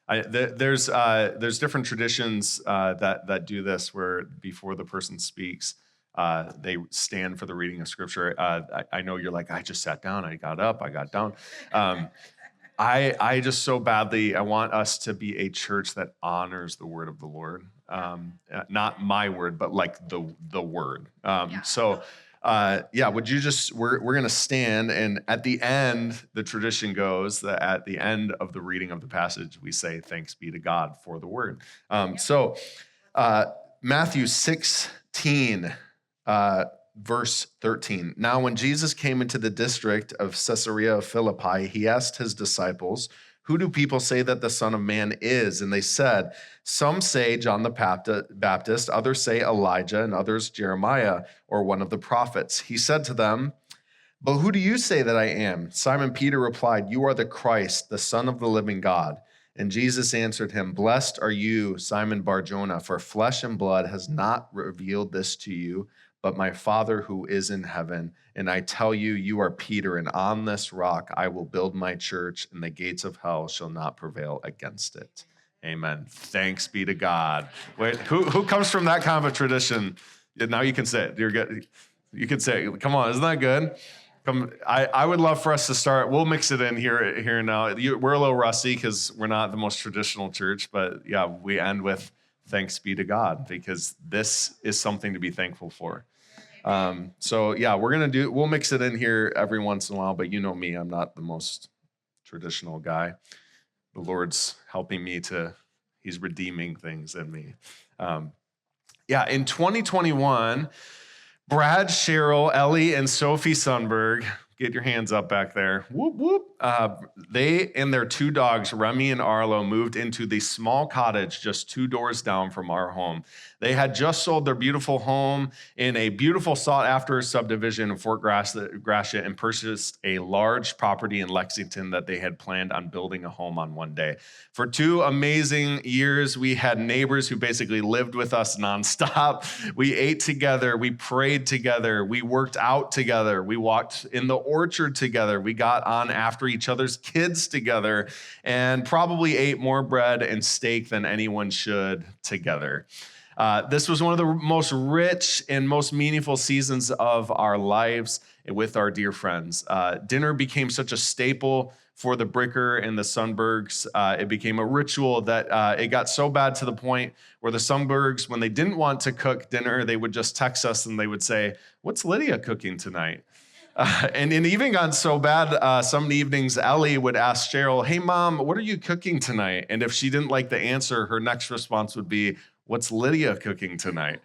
There's different traditions that do this, where before the person speaks, they stand for the reading of scripture. I know you're like, I just sat down, I got up, I got down. I just so badly, I want us to be a church that honors the word of the Lord. Not my word, but like the word. Would you just, we're going to stand, and at the end, the tradition goes that at the end of the reading of the passage, we say, thanks be to God for the word. Matthew 16, verse 13. Now, when Jesus came into the district of Caesarea Philippi, he asked his disciples, who do people say that the Son of Man is? And they said, some say John the Baptist, others say Elijah, and others Jeremiah or one of the prophets. He said to them, but who do you say that I am? Simon Peter replied, you are the Christ, the Son of the living God. And Jesus answered him, blessed are you, Simon Bar-Jonah, for flesh and blood has not revealed this to you, but my Father who is in heaven. And I tell you, you are Peter, and on this rock I will build my church, and the gates of hell shall not prevail against it. Amen. Thanks be to God. Wait, who comes from that kind of a tradition? Now you can say it. You're good. You can say it. Come on, isn't that good? Come. I would love for us to start. We'll mix it in here now. We're a little rusty because we're not the most traditional church, but yeah, we end with thanks be to God, because this is something to be thankful for. We'll mix it in here every once in a while, but you know me, I'm not the most traditional guy. The Lord's helping me he's redeeming things in me. In 2021, Brad, Cheryl, Ellie, and Sophie Sundberg, get your hands up back there. Whoop, whoop. They and their two dogs, Remy and Arlo, moved into the small cottage just 2 doors down from our home. They had just sold their beautiful home in a beautiful sought-after subdivision in Fort Gratiot and purchased a large property in Lexington that they had planned on building a home on one day. For 2 amazing years, we had neighbors who basically lived with us nonstop. We ate together, we prayed together, we worked out together, we walked in the orchard together, we got on after each other's kids together, and probably ate more bread and steak than anyone should together. This was one of the most rich and most meaningful seasons of our lives with our dear friends. Dinner became such a staple for the Bricker and the Sundbergs. It became a ritual that it got so bad to the point where the Sundbergs, when they didn't want to cook dinner, they would just text us and they would say, what's Lydia cooking tonight? And it even got so bad, some evenings, Ellie would ask Cheryl, hey, Mom, what are you cooking tonight? And if she didn't like the answer, her next response would be, what's Lydia cooking tonight?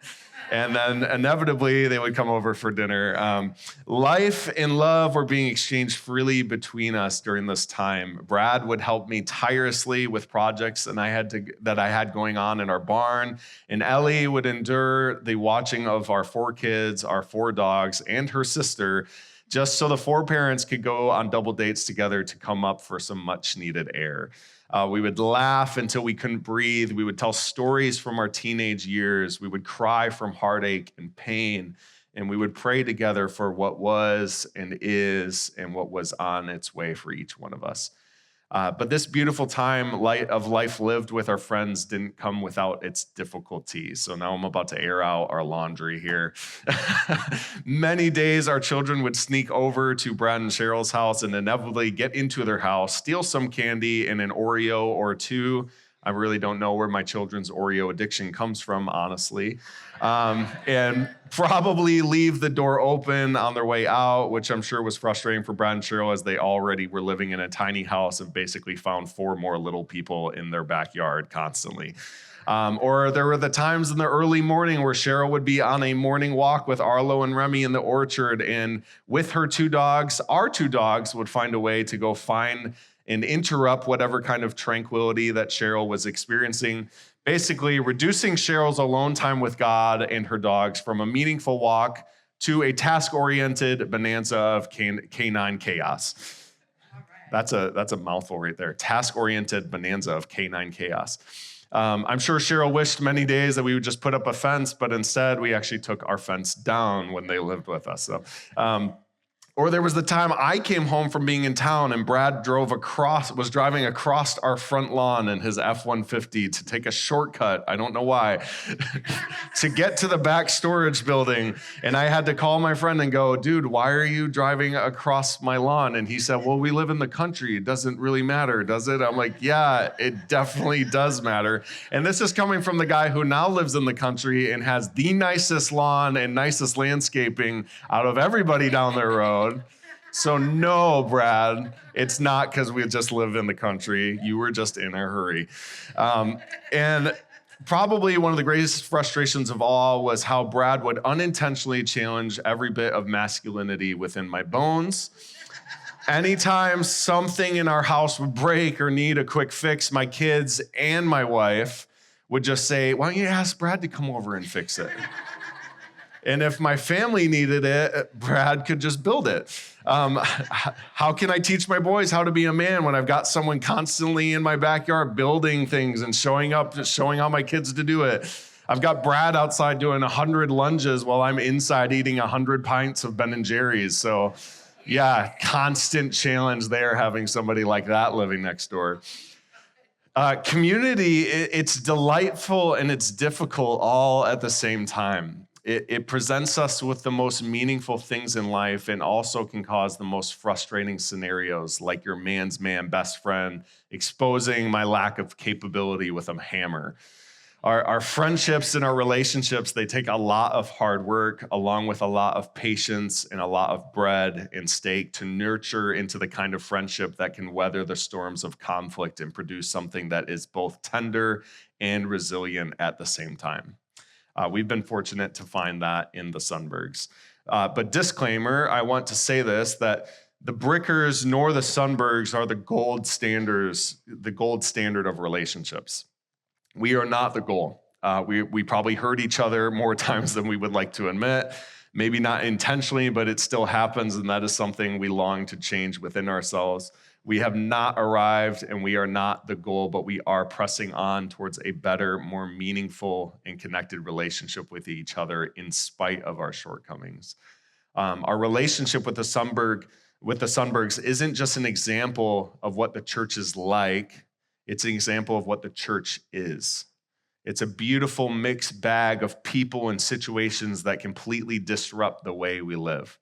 And then inevitably, they would come over for dinner. Life and love were being exchanged freely between us during this time. Brad would help me tirelessly with projects that I had going on in our barn. And Ellie would endure the watching of our 4 kids, our 4 dogs, and her sister, just so the 4 parents could go on double dates together to come up for some much needed air. We would laugh until we couldn't breathe. We would tell stories from our teenage years. We would cry from heartache and pain. And we would pray together for what was and is and what was on its way for each one of us. But this beautiful time of life lived with our friends didn't come without its difficulties. So now I'm about to air out our laundry here. Many days our children would sneak over to Brad and Cheryl's house and inevitably get into their house, steal some candy and an Oreo or 2. I really don't know where my children's Oreo addiction comes from, honestly. And probably leave the door open on their way out, which I'm sure was frustrating for Brad and Cheryl, as they already were living in a tiny house and basically found 4 more little people in their backyard constantly. Or there were the times in the early morning where Cheryl would be on a morning walk with Arlo and Remy in the orchard, and with her 2 dogs, our 2 dogs would find a way to go find and interrupt whatever kind of tranquility that Cheryl was experiencing, basically reducing Cheryl's alone time with God and her dogs from a meaningful walk to a task-oriented bonanza of canine chaos. That's a mouthful right there. Task-oriented bonanza of canine chaos. I'm sure Cheryl wished many days that we would just put up a fence, but instead we actually took our fence down when they lived with us. So, Or there was the time I came home from being in town and Brad was driving across our front lawn in his F-150 to take a shortcut, I don't know why, to get to the back storage building. And I had to call my friend and go, dude, why are you driving across my lawn? And he said, well, we live in the country. It doesn't really matter, does it? I'm like, yeah, it definitely does matter. And this is coming from the guy who now lives in the country and has the nicest lawn and nicest landscaping out of everybody down the road. So no, Brad, it's not because we just live in the country. You were just in a hurry. And probably one of the greatest frustrations of all was how Brad would unintentionally challenge every bit of masculinity within my bones. Anytime something in our house would break or need a quick fix, my kids and my wife would just say, why don't you ask Brad to come over and fix it? And if my family needed it, Brad could just build it. How can I teach my boys how to be a man when I've got someone constantly in my backyard building things and showing up, showing all my kids to do it? I've got Brad outside doing 100 lunges while I'm inside eating 100 pints of Ben & Jerry's. So yeah, constant challenge there having somebody like that living next door. Community, it's delightful and it's difficult all at the same time. It presents us with the most meaningful things in life and also can cause the most frustrating scenarios, like your man's man best friend exposing my lack of capability with a hammer. Our friendships and our relationships, they take a lot of hard work along with a lot of patience and a lot of bread and steak to nurture into the kind of friendship that can weather the storms of conflict and produce something that is both tender and resilient at the same time. We've been fortunate to find that in the Sundbergs. But disclaimer, I want to say this, that the Brickers nor the Sundbergs are the gold standard of relationships. We are not the goal. We probably hurt each other more times than we would like to admit. Maybe not intentionally, but it still happens, and that is something we long to change within ourselves. We have not arrived, and we are not the goal, but we are pressing on towards a better, more meaningful, and connected relationship with each other in spite of our shortcomings. Our relationship with the Sundbergs isn't just an example of what the church is like, it's an example of what the church is. It's a beautiful mixed bag of people and situations that completely disrupt the way we live.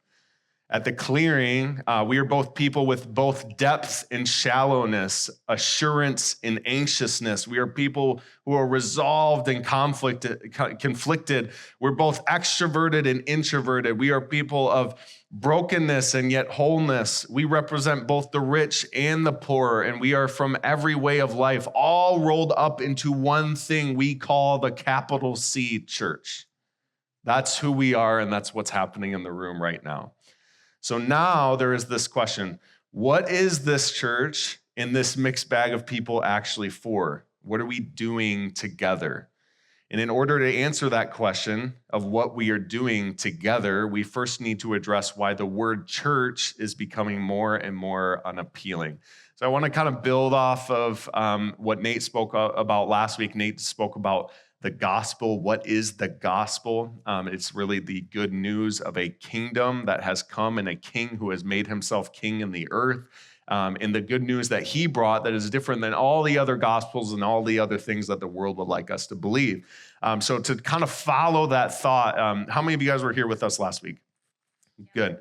At the Clearing, we are both people with both depth and shallowness, assurance and anxiousness. We are people who are resolved and conflicted. We're both extroverted and introverted. We are people of brokenness and yet wholeness. We represent both the rich and the poor, and we are from every way of life, all rolled up into one thing we call the capital C church. That's who we are, and that's what's happening in the room right now. So now there is this question, what is this church and this mixed bag of people actually for? What are we doing together? And in order to answer that question of what we are doing together, we first need to address why the word church is becoming more and more unappealing. So I want to kind of build off of what Nate spoke about last week. Nate spoke about the gospel. What is the gospel? It's really the good news of a kingdom that has come and a king who has made himself king in the earth. And the good news that he brought that is different than all the other gospels and all the other things that the world would like us to believe. So to kind of follow that thought, how many of you guys were here with us last week? Good.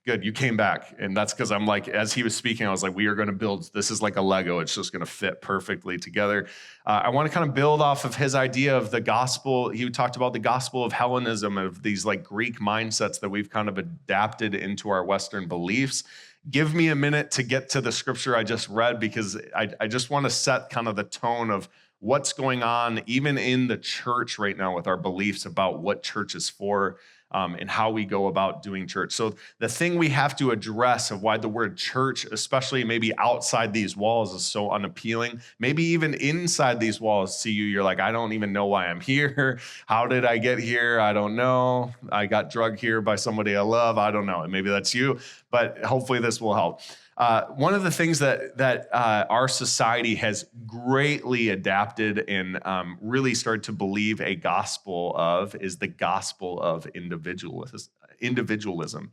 You came back. And that's because I'm like, as he was speaking, I was like, we are going to build, this is like a Lego. It's just going to fit perfectly together. I want to kind of build off of his idea of the gospel. He talked about the gospel of Hellenism, of these like Greek mindsets that we've kind of adapted into our Western beliefs. Give me a minute to get to the scripture I just read, because I just want to set kind of the tone of what's going on even in the church right now with our beliefs about what church is for. And how we go about doing church. So the thing we have to address of why the word church, especially maybe outside these walls, is so unappealing, maybe even inside these walls, you're like, I don't even know why I'm here. How did I get here? I don't know. I got drugged here by somebody I love. I don't know. And maybe that's you, but hopefully this will help. One of the things that our society has greatly adapted and really started to believe a gospel of is the gospel of individualism.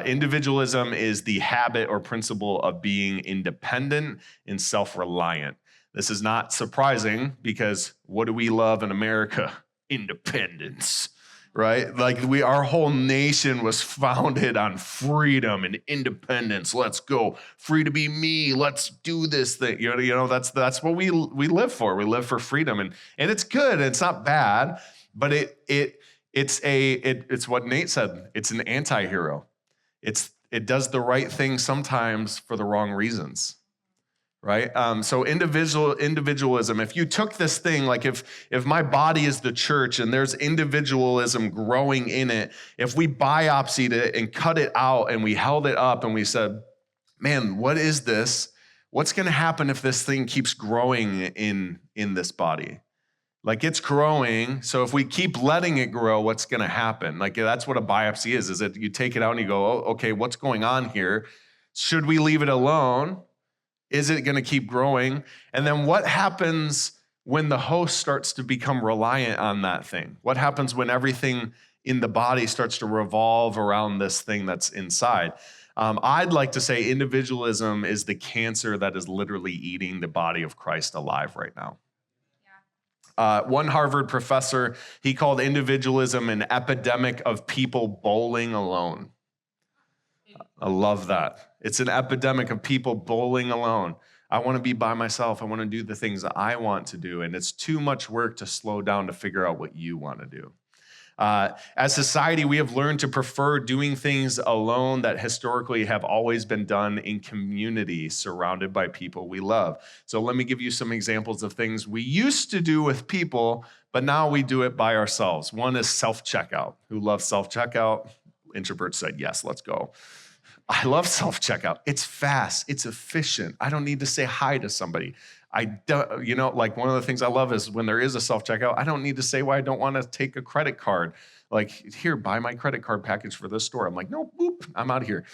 Individualism is the habit or principle of being independent and self-reliant. This is not surprising because what do we love in America? Independence, right? Like our whole nation was founded on freedom and independence. Let's go, free to be me. Let's do this thing. That's what we live for. We live for freedom, and it's good. It's not bad, but it's what Nate said. It's an anti-hero. It does the right thing sometimes for the wrong reasons. Right? So individualism, if you took this thing, like if my body is the church and there's individualism growing in it, if we biopsied it and cut it out and we held it up and we said, man, what is this? What's going to happen if this thing keeps growing in this body? Like it's growing. So if we keep letting it grow, what's going to happen? Like that's what a biopsy is that you take it out and you go, oh, okay, what's going on here? Should we leave it alone? Is it going to keep growing? And then what happens when the host starts to become reliant on that thing? What happens when everything in the body starts to revolve around this thing that's inside? I'd like to say individualism is the cancer that is literally eating the body of Christ alive right now. One Harvard professor, he called individualism an epidemic of people bowling alone. I love that. It's an epidemic of people bowling alone. I want to be by myself. I want to do the things that I want to do. And it's too much work to slow down to figure out what you want to do. As society, we have learned to prefer doing things alone that historically have always been done in community, surrounded by people we love. So let me give you some examples of things we used to do with people, but now we do it by ourselves. One is self-checkout. Who loves self-checkout? Introverts said, yes, let's go. I love self-checkout. It's fast. It's efficient. I don't need to say hi to somebody. I don't, like one of the things I love is when there is a self-checkout, I don't need to say why I don't want to take a credit card. Like, here, buy my credit card package for this store. I'm like, no, boop, I'm out of here.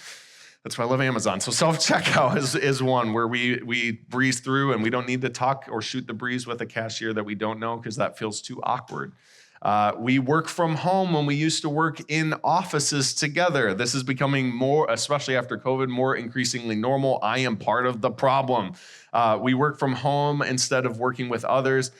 That's why I love Amazon. So self-checkout is one where we breeze through and we don't need to talk or shoot the breeze with a cashier that we don't know because that feels too awkward. We work from home when we used to work in offices together. This is becoming more, especially after COVID, more increasingly normal. I am part of the problem. We work from home instead of working with others.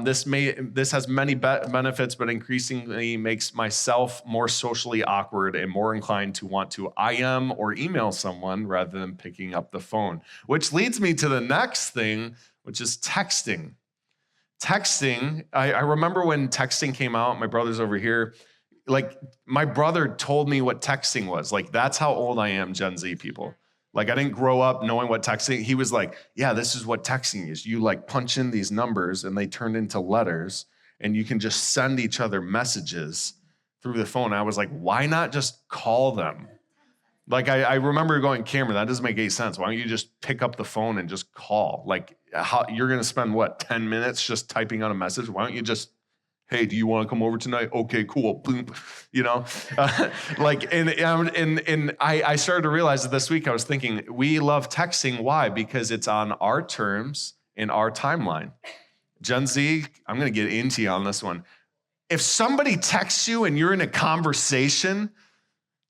This has many benefits, but increasingly makes myself more socially awkward and more inclined to want to IM or email someone rather than picking up the phone. Which leads me to the next thing, which is texting. Texting, I remember when texting came out, my brother's over here, like my brother told me what texting was. Like that's how old I am, Gen Z people. Like I didn't grow up knowing what texting, he was like, yeah, this is what texting is. You like punch in these numbers and they turn into letters and you can just send each other messages through the phone. I was like, why not just call them? Like I remember going, Cameron, that doesn't make any sense. Why don't you just pick up the phone and just call? Like you're going to spend 10 minutes just typing out a message? Why don't you just, hey, do you want to come over tonight? Okay, cool. Boom. And I started to realize that this week I was thinking we love texting. Why? Because it's on our terms in our timeline. Gen Z, I'm going to get into you on this one. If somebody texts you and you're in a conversation,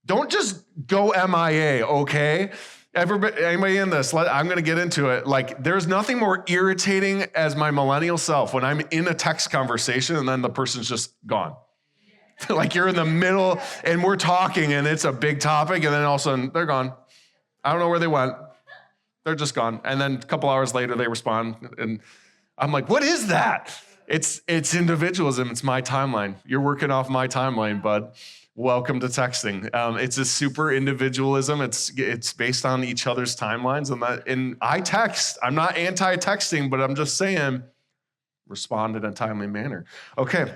don't just go MIA, okay? Anybody in this? I'm going to get into it. Like, there's nothing more irritating as my millennial self when I'm in a text conversation and then the person's just gone. Like, you're in the middle and we're talking and it's a big topic and then all of a sudden they're gone. I don't know where they went. They're just gone. And then a couple hours later they respond and I'm like, what is that? It's individualism. It's my timeline. You're working off my timeline, bud. Welcome to texting. It's a super individualism. It's based on each other's timelines, and I text. I'm not anti-texting, but I'm just saying, respond in a timely manner. Okay.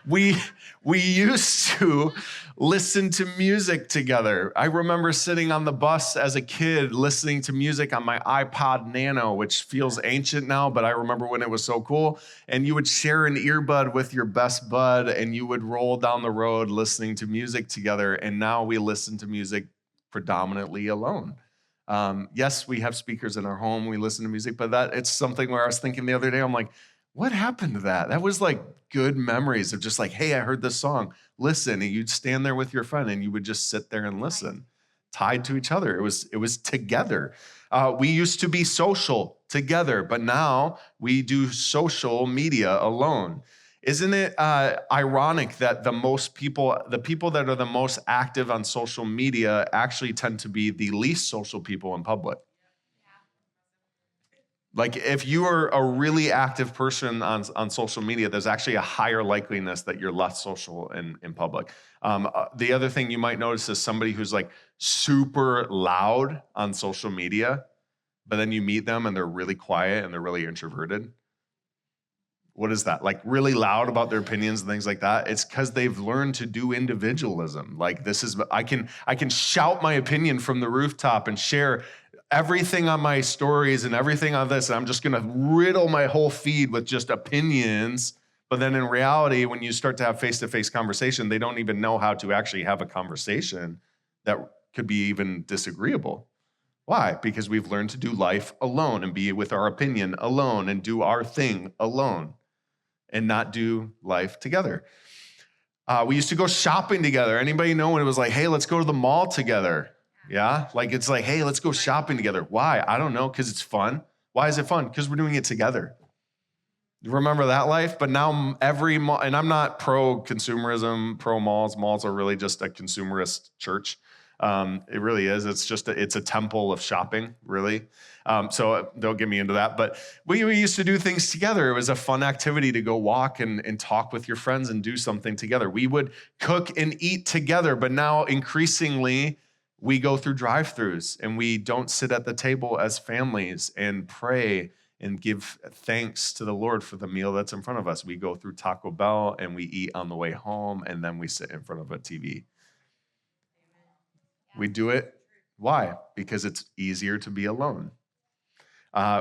We used to listen to music together. I remember sitting on the bus as a kid listening to music on my iPod Nano, which feels ancient now, but I remember when it was so cool. And you would share an earbud with your best bud, and you would roll down the road listening to music together. And now we listen to music predominantly alone. Yes, we have speakers in our home. We listen to music, but it's something where I was thinking the other day, I'm like, What happened to that? That was like good memories of just like, hey, I heard this song. Listen, and you'd stand there with your friend and you would just sit there and listen, tied to each other. It was together. We used to be social together, but now we do social media alone. Isn't it ironic that the people that are the most active on social media actually tend to be the least social people in public? Like if you are a really active person on social media, there's actually a higher likeliness that you're less social in public. The other thing you might notice is somebody who's like super loud on social media, but then you meet them and they're really quiet and they're really introverted. What is that? Like really loud about their opinions and things like that? It's because they've learned to do individualism. Like this is, I can shout my opinion from the rooftop and share everything on my stories and everything on this, and I'm just gonna riddle my whole feed with just opinions. But then in reality, when you start to have face-to-face conversation, they don't even know how to actually have a conversation that could be even disagreeable. Why? Because we've learned to do life alone and be with our opinion alone and do our thing alone and not do life together. We used to go shopping together. Anybody know when it was like, hey, let's go to the mall together? Yeah, like it's like, hey, let's go shopping together. Why? I don't know, because it's fun. Why is it fun? Because we're doing it together. You remember that life? But now every mall, and I'm not pro consumerism, pro malls. Malls are really just a consumerist church. It really is. It's a temple of shopping, really. So don't get me into that. But we used to do things together. It was a fun activity to go walk and talk with your friends and do something together. We would cook and eat together. But now increasingly, we go through drive-throughs and we don't sit at the table as families and pray and give thanks to the Lord for the meal that's in front of us. We go through Taco Bell and we eat on the way home and then we sit in front of a TV. We do it. Why? Because it's easier to be alone.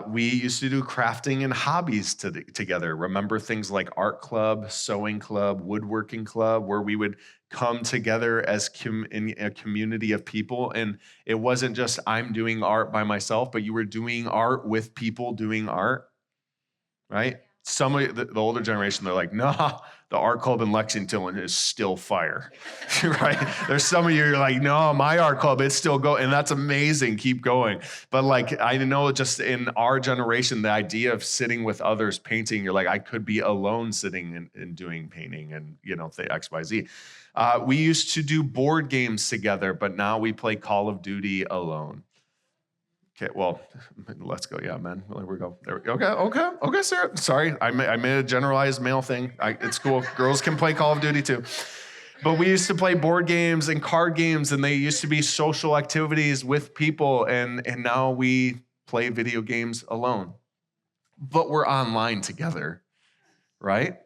We used to do crafting and hobbies together. Remember things like art club, sewing club, woodworking club, where we would come together as in a community of people. And it wasn't just I'm doing art by myself, but you were doing art with people doing art, right? Some of the older generation, they're like, nah, the art club in Lexington is still fire, right? There's some of you who are like, no, my art club, it's still going, and that's amazing, keep going. But like, I know just in our generation, the idea of sitting with others painting, you're like, I could be alone sitting and doing painting and, the X, Y, Z. We used to do board games together, but now we play Call of Duty alone. Okay, well, let's go. Yeah, man. There we go. Okay, Sarah. Sorry, I made a generalized male thing. It's cool. Girls can play Call of Duty too. But we used to play board games and card games, and they used to be social activities with people, and now we play video games alone. But we're online together, right?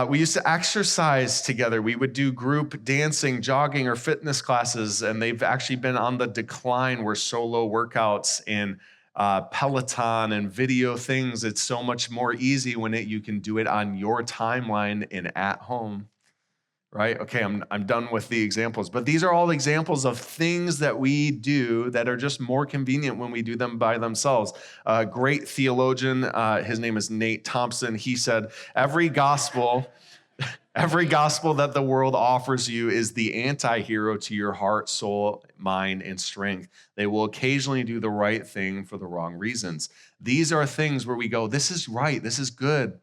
We used to exercise together. We would do group dancing, jogging, or fitness classes, and they've actually been on the decline where solo workouts and Peloton and video things, it's so much more easy when you can do it on your timeline and at home, right? Okay, I'm done with the examples, but these are all examples of things that we do that are just more convenient when we do them by themselves. A great theologian, his name is Nate Thompson, he said, every gospel that the world offers you is the anti-hero to your heart, soul, mind, and strength. They will occasionally do the right thing for the wrong reasons. These are things where we go, this is right, this is good,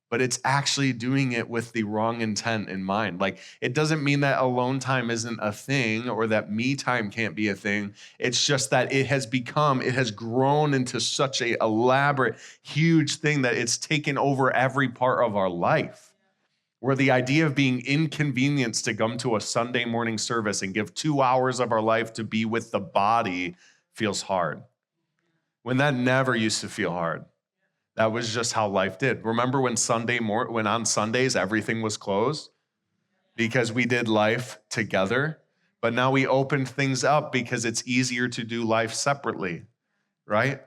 but it's actually doing it with the wrong intent in mind. Like, it doesn't mean that alone time isn't a thing or that me time can't be a thing. It's just that it has grown into such a elaborate, huge thing that it's taken over every part of our life. Where the idea of being inconvenienced to come to a Sunday morning service and give 2 hours of our life to be with the body feels hard. When that never used to feel hard. That was just how life did. Remember when on Sundays everything was closed? Because we did life together. But now we opened things up because it's easier to do life separately, right?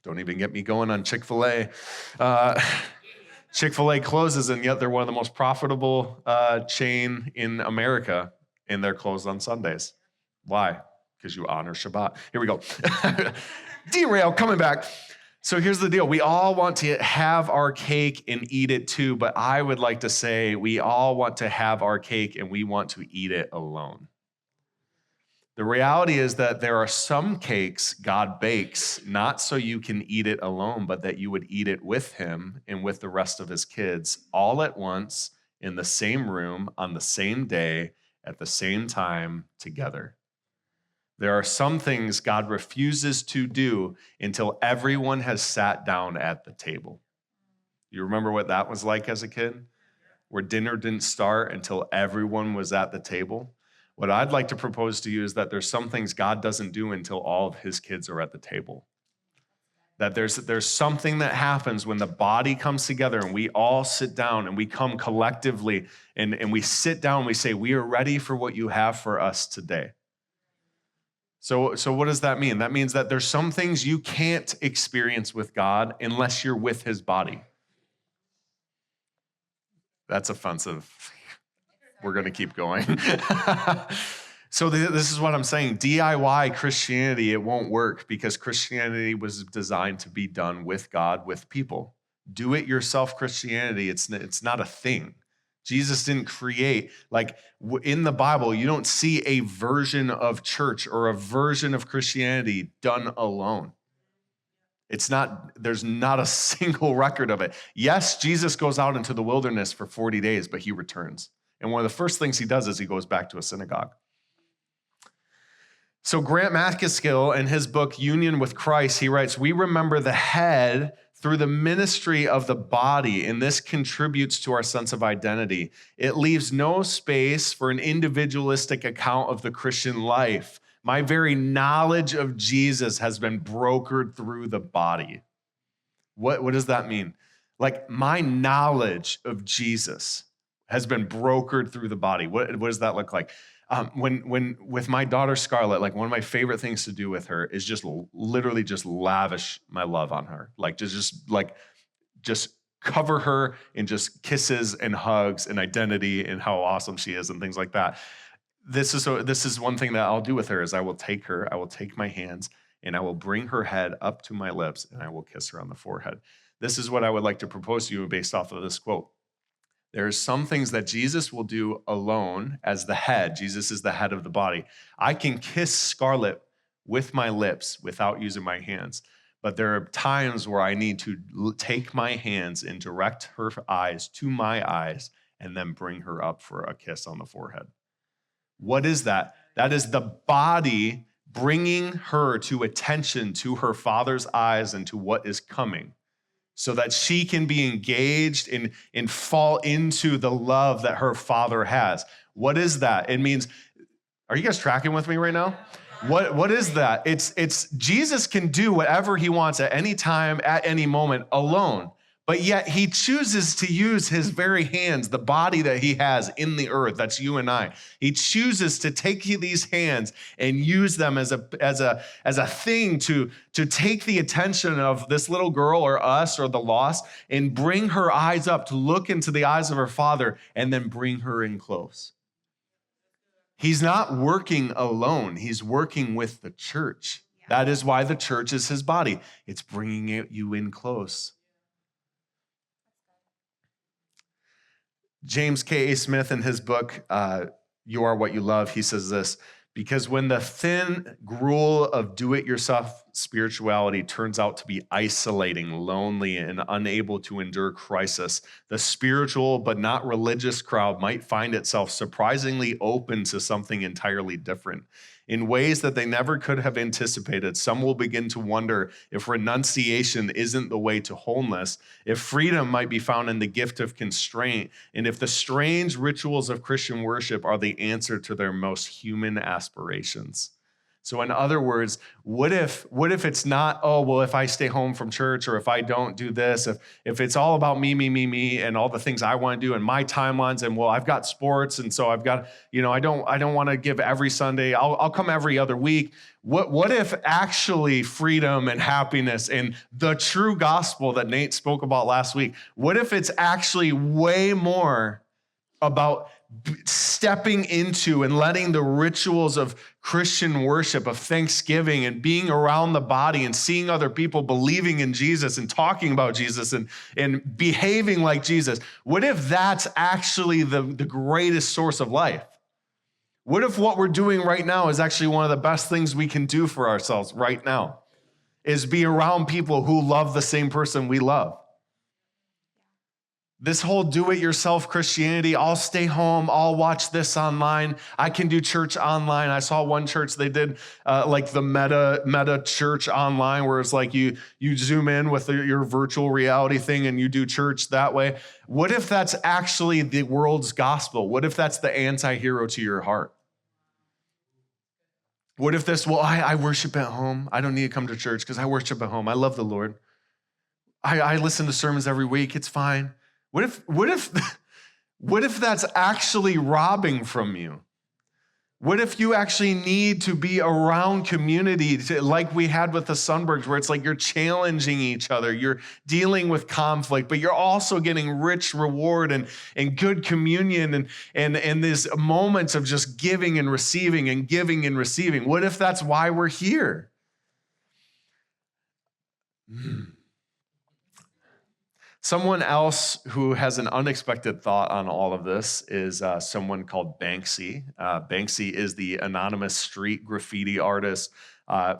Don't even get me going on Chick-fil-A. Chick-fil-A closes, and yet they're one of the most profitable chain in America, and they're closed on Sundays. Why? Because you honor Shabbat. Here we go. Derail, coming back. So here's the deal. We all want to have our cake and eat it too, but I would like to say we all want to have our cake and we want to eat it alone. The reality is that there are some cakes God bakes, not so you can eat it alone, but that you would eat it with him and with the rest of his kids all at once in the same room on the same day at the same time together. There are some things God refuses to do until everyone has sat down at the table. You remember what that was like as a kid? Where dinner didn't start until everyone was at the table? What I'd like to propose to you is that there's some things God doesn't do until all of his kids are at the table. That there's something that happens when the body comes together and we all sit down and we come collectively and we sit down and we say, we are ready for what you have for us today. So what does that mean? That means that there's some things you can't experience with God unless you're with his body. That's offensive. We're going to keep going. So this is what I'm saying. DIY Christianity, it won't work because Christianity was designed to be done with God, with people. Do it yourself Christianity, it's not a thing. Jesus didn't create, like in the Bible, you don't see a version of church or a version of Christianity done alone. There's not a single record of it. Yes, Jesus goes out into the wilderness for 40 days, but he returns. And one of the first things he does is he goes back to a synagogue. So Grant McCaskill, in his book, Union with Christ, he writes, we remember the head through the ministry of the body, and this contributes to our sense of identity. It leaves no space for an individualistic account of the Christian life. My very knowledge of Jesus has been brokered through the body. What does that mean? Like my knowledge of Jesus has been brokered through the body. What does that look like? When with my daughter Scarlett, like one of my favorite things to do with her is just literally just lavish my love on her. Like just cover her in just kisses and hugs and identity and how awesome she is and things like that. This is one thing that I'll do with her is I will take my hands and I will bring her head up to my lips and I will kiss her on the forehead. This is what I would like to propose to you based off of this quote. There are some things that Jesus will do alone as the head. Jesus is the head of the body. I can kiss Scarlett with my lips without using my hands. But there are times where I need to take my hands and direct her eyes to my eyes and then bring her up for a kiss on the forehead. What is that? That is the body bringing her to attention to her Father's eyes and to what is coming, so that she can be engaged and fall into the love that her Father has. What is that? It means, are you guys tracking with me right now? What is that? It's Jesus can do whatever he wants at any time, at any moment, alone. But yet he chooses to use his very hands, the body that he has in the earth, that's you and I. He chooses to take these hands and use them as a thing to take the attention of this little girl or us or the lost and bring her eyes up to look into the eyes of her Father and then bring her in close. He's not working alone. He's working with the church. That is why the church is his body. It's bringing you in close. James K.A. Smith, in his book, You Are What You Love, he says this, because when the thin gruel of do-it-yourself spirituality turns out to be isolating, lonely, and unable to endure crisis, the spiritual but not religious crowd might find itself surprisingly open to something entirely different. In ways that they never could have anticipated, some will begin to wonder if renunciation isn't the way to wholeness, if freedom might be found in the gift of constraint, and if the strange rituals of Christian worship are the answer to their most human aspirations. So in other words, what if it's not, oh, well, if I stay home from church or if I don't do this, if it's all about me, and all the things I want to do and my timelines and, well, I've got sports and so I've got, I don't want to give every Sunday. I'll come every other week. What if actually freedom and happiness and the true gospel that Nate spoke about last week, what if it's actually way more about stepping into and letting the rituals of Christian worship, of thanksgiving, and being around the body and seeing other people believing in Jesus and talking about Jesus and behaving like Jesus, what if that's actually the greatest source of life? What if what we're doing right now is actually one of the best things we can do for ourselves right now, is be around people who love the same person we love? This whole do-it-yourself Christianity, I'll stay home, I'll watch this online, I can do church online. I saw one church, they did like the meta church online, where it's like you zoom in with your virtual reality thing and you do church that way. What if that's actually the world's gospel? What if that's the anti-hero to your heart? What if this, well, I worship at home. I don't need to come to church because I worship at home. I love the Lord. I listen to sermons every week. It's fine. What if that's actually robbing from you? What if you actually need to be around community, like we had with the Sunbergs, where it's like you're challenging each other, you're dealing with conflict, but you're also getting rich reward and good communion and these moments of just giving and receiving and giving and receiving? What if that's why we're here? Someone else who has an unexpected thought on all of this is someone called Banksy. Banksy is the anonymous street graffiti artist.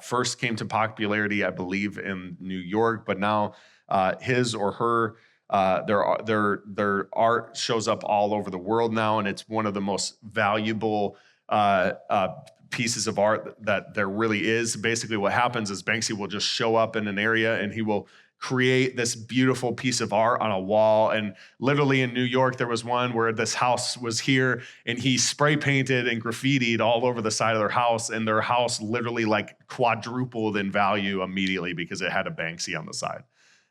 First came to popularity, I believe, in New York, but now his or her their art shows up all over the world now, and it's one of the most valuable pieces of art that there really is. Basically, what happens is Banksy will just show up in an area and he will create this beautiful piece of art on a wall. And literally in New York, there was one where this house was here and he spray painted and graffitied all over the side of their house, and their house literally like quadrupled in value immediately because it had a Banksy on the side.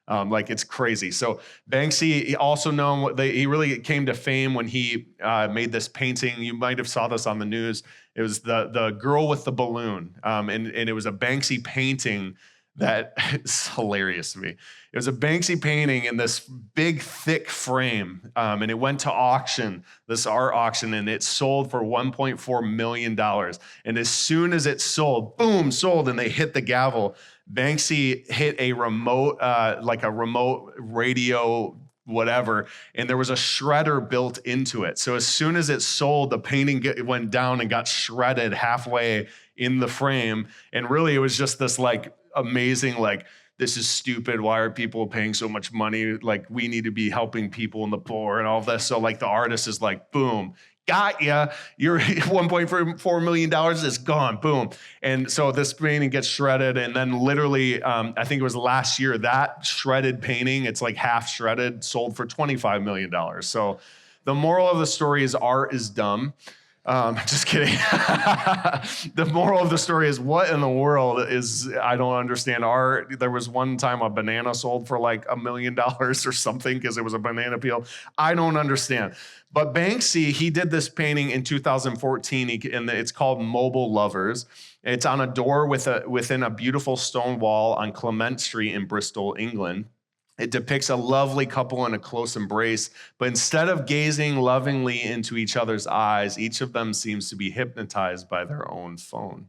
Like, it's crazy. So Banksy, also known, he really came to fame when he made this painting. You might have saw this on the news. It was the girl with the balloon, and it was a Banksy painting that is hilarious to me. It was a Banksy painting in this big, thick frame, and it went to auction, this art auction, and it sold for $1.4 million. And as soon as it sold, boom, sold, and they hit the gavel, Banksy hit a remote, like a remote radio whatever, and there was a shredder built into it. So as soon as it sold, the painting went down and got shredded halfway in the frame. And really, it was just this like amazing, like, this is stupid. Why are people paying so much money? Like, we need to be helping people in the poor and all this. So like the artist is like, boom, got ya. Your $1.4 million is gone. Boom. And so this painting gets shredded. And then literally, I think it was last year, that shredded painting, it's like half shredded, sold for $25 million. So the moral of the story is art is dumb. Just kidding. The moral of the story is, what in the world is, I don't understand art. There was one time a banana sold for like $1 million or something because it was a banana peel. I don't understand. But Banksy, he did this painting in 2014, and it's called Mobile Lovers. It's on a door within a beautiful stone wall on Clement Street in Bristol, England. It depicts a lovely couple in a close embrace, but instead of gazing lovingly into each other's eyes, each of them seems to be hypnotized by their own phone.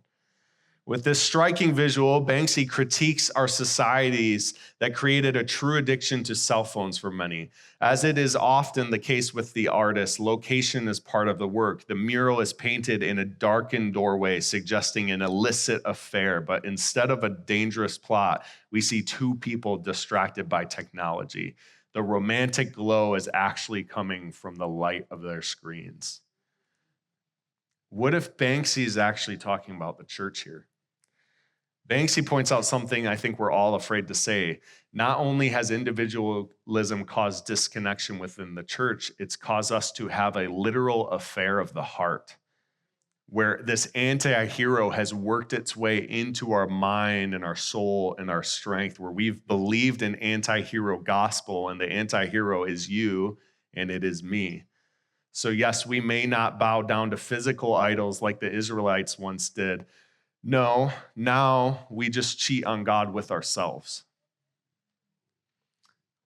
With this striking visual, Banksy critiques our societies that created a true addiction to cell phones for many. As it is often the case with the artist, location is part of the work. The mural is painted in a darkened doorway, suggesting an illicit affair, but instead of a dangerous plot, we see two people distracted by technology. The romantic glow is actually coming from the light of their screens. What if Banksy is actually talking about the church here? Banksy points out something I think we're all afraid to say. Not only has individualism caused disconnection within the church, it's caused us to have a literal affair of the heart, where this anti-hero has worked its way into our mind and our soul and our strength, where we've believed an anti-hero gospel, and the anti-hero is you and it is me. So yes, we may not bow down to physical idols like the Israelites once did. No, now we just cheat on God with ourselves.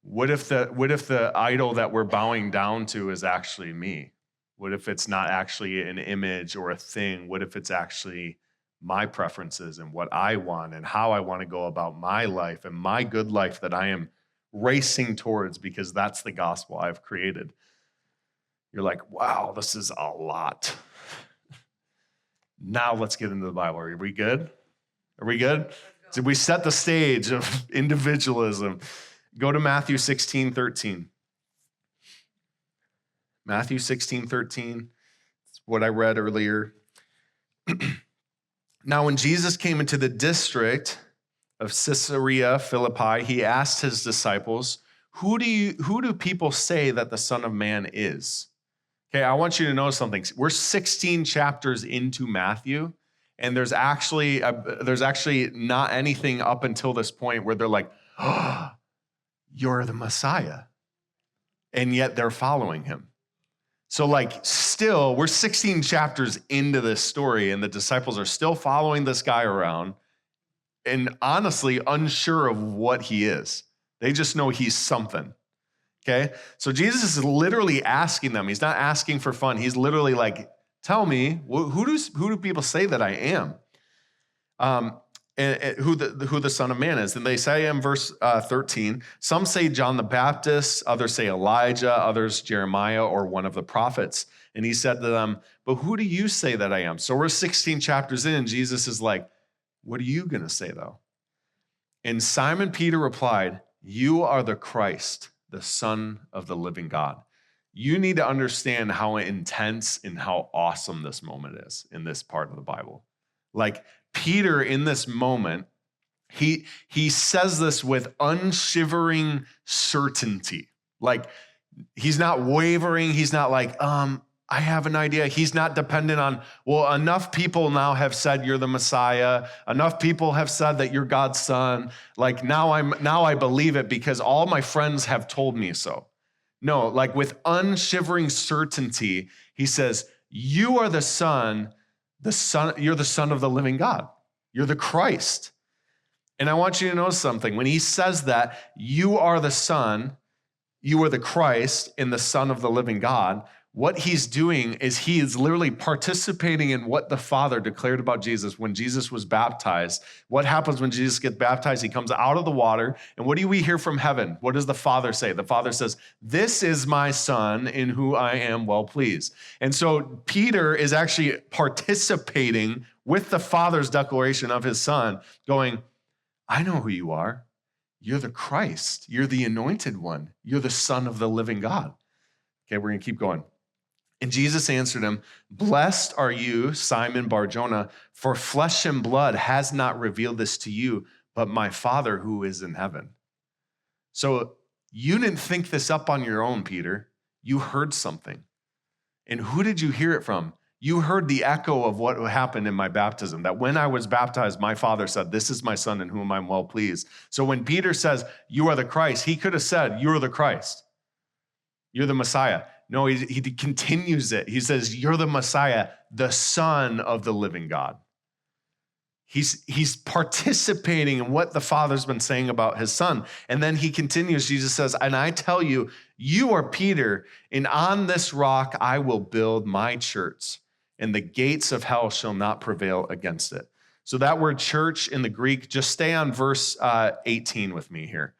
What if the idol that we're bowing down to is actually me? What if it's not actually an image or a thing? What if it's actually my preferences and what I want and how I want to go about my life and my good life that I am racing towards because that's the gospel I've created? You're like, wow, this is a lot. Now let's get into the Bible. Are we good? Are we good? Did we set the stage of individualism? Go to Matthew 16:13. Matthew 16:13. It's what I read earlier. Now, when Jesus came into the district of Caesarea Philippi, he asked his disciples, who do people say that the Son of Man is? Okay, I want you to know something. We're 16 chapters into Matthew, and there's actually not anything up until this point where they're like, oh, you're the Messiah. And yet they're following him. So still, we're 16 chapters into this story, and the disciples are still following this guy around and honestly unsure of what he is. They just know he's something. Okay, so Jesus is literally asking them. He's not asking for fun. He's literally like, tell me, who do people say that I am? And who the Son of Man is. And they say in verse 13, some say John the Baptist, others say Elijah, others Jeremiah or one of the prophets. And he said to them, but who do you say that I am? So we're 16 chapters in, and Jesus is like, what are you going to say though? And Simon Peter replied, you are the Christ, the Son of the living God. You need to understand how intense and how awesome this moment is in this part of the Bible. Like Peter in this moment, he says this with unshivering certainty. Like he's not wavering. He's not like, I have an idea. He's not dependent on, well, enough people now have said you're the Messiah. Enough people have said that you're God's son. Like now I believe it because all my friends have told me so. No, like with unshivering certainty, he says, you are the son, you're the Son of the living God. You're the Christ. And I want you to know something. When he says that, you are the Son, you are the Christ and the Son of the living God, what he's doing is he is literally participating in what the Father declared about Jesus when Jesus was baptized. What happens when Jesus gets baptized? He comes out of the water. And what do we hear from heaven? What does the Father say? The Father says, this is my Son in whom I am well pleased. And so Peter is actually participating with the Father's declaration of his Son, going, I know who you are. You're the Christ. You're the anointed one. You're the Son of the living God. Okay, we're going to keep going. And Jesus answered him, blessed are you, Simon Bar-Jonah, for flesh and blood has not revealed this to you, but my Father who is in heaven. So you didn't think this up on your own, Peter. You heard something. And who did you hear it from? You heard the echo of what happened in my baptism, that when I was baptized, my Father said, this is my Son in whom I'm well pleased. So when Peter says, you are the Christ, he could have said, you're the Christ. You're the Messiah. No, he continues it. He says, you're the Messiah, the Son of the living God. He's participating in what the Father's been saying about his Son. And then he continues, Jesus says, and I tell you, you are Peter, and on this rock I will build my church, and the gates of hell shall not prevail against it. So that word church in the Greek, just stay on verse 18 with me here.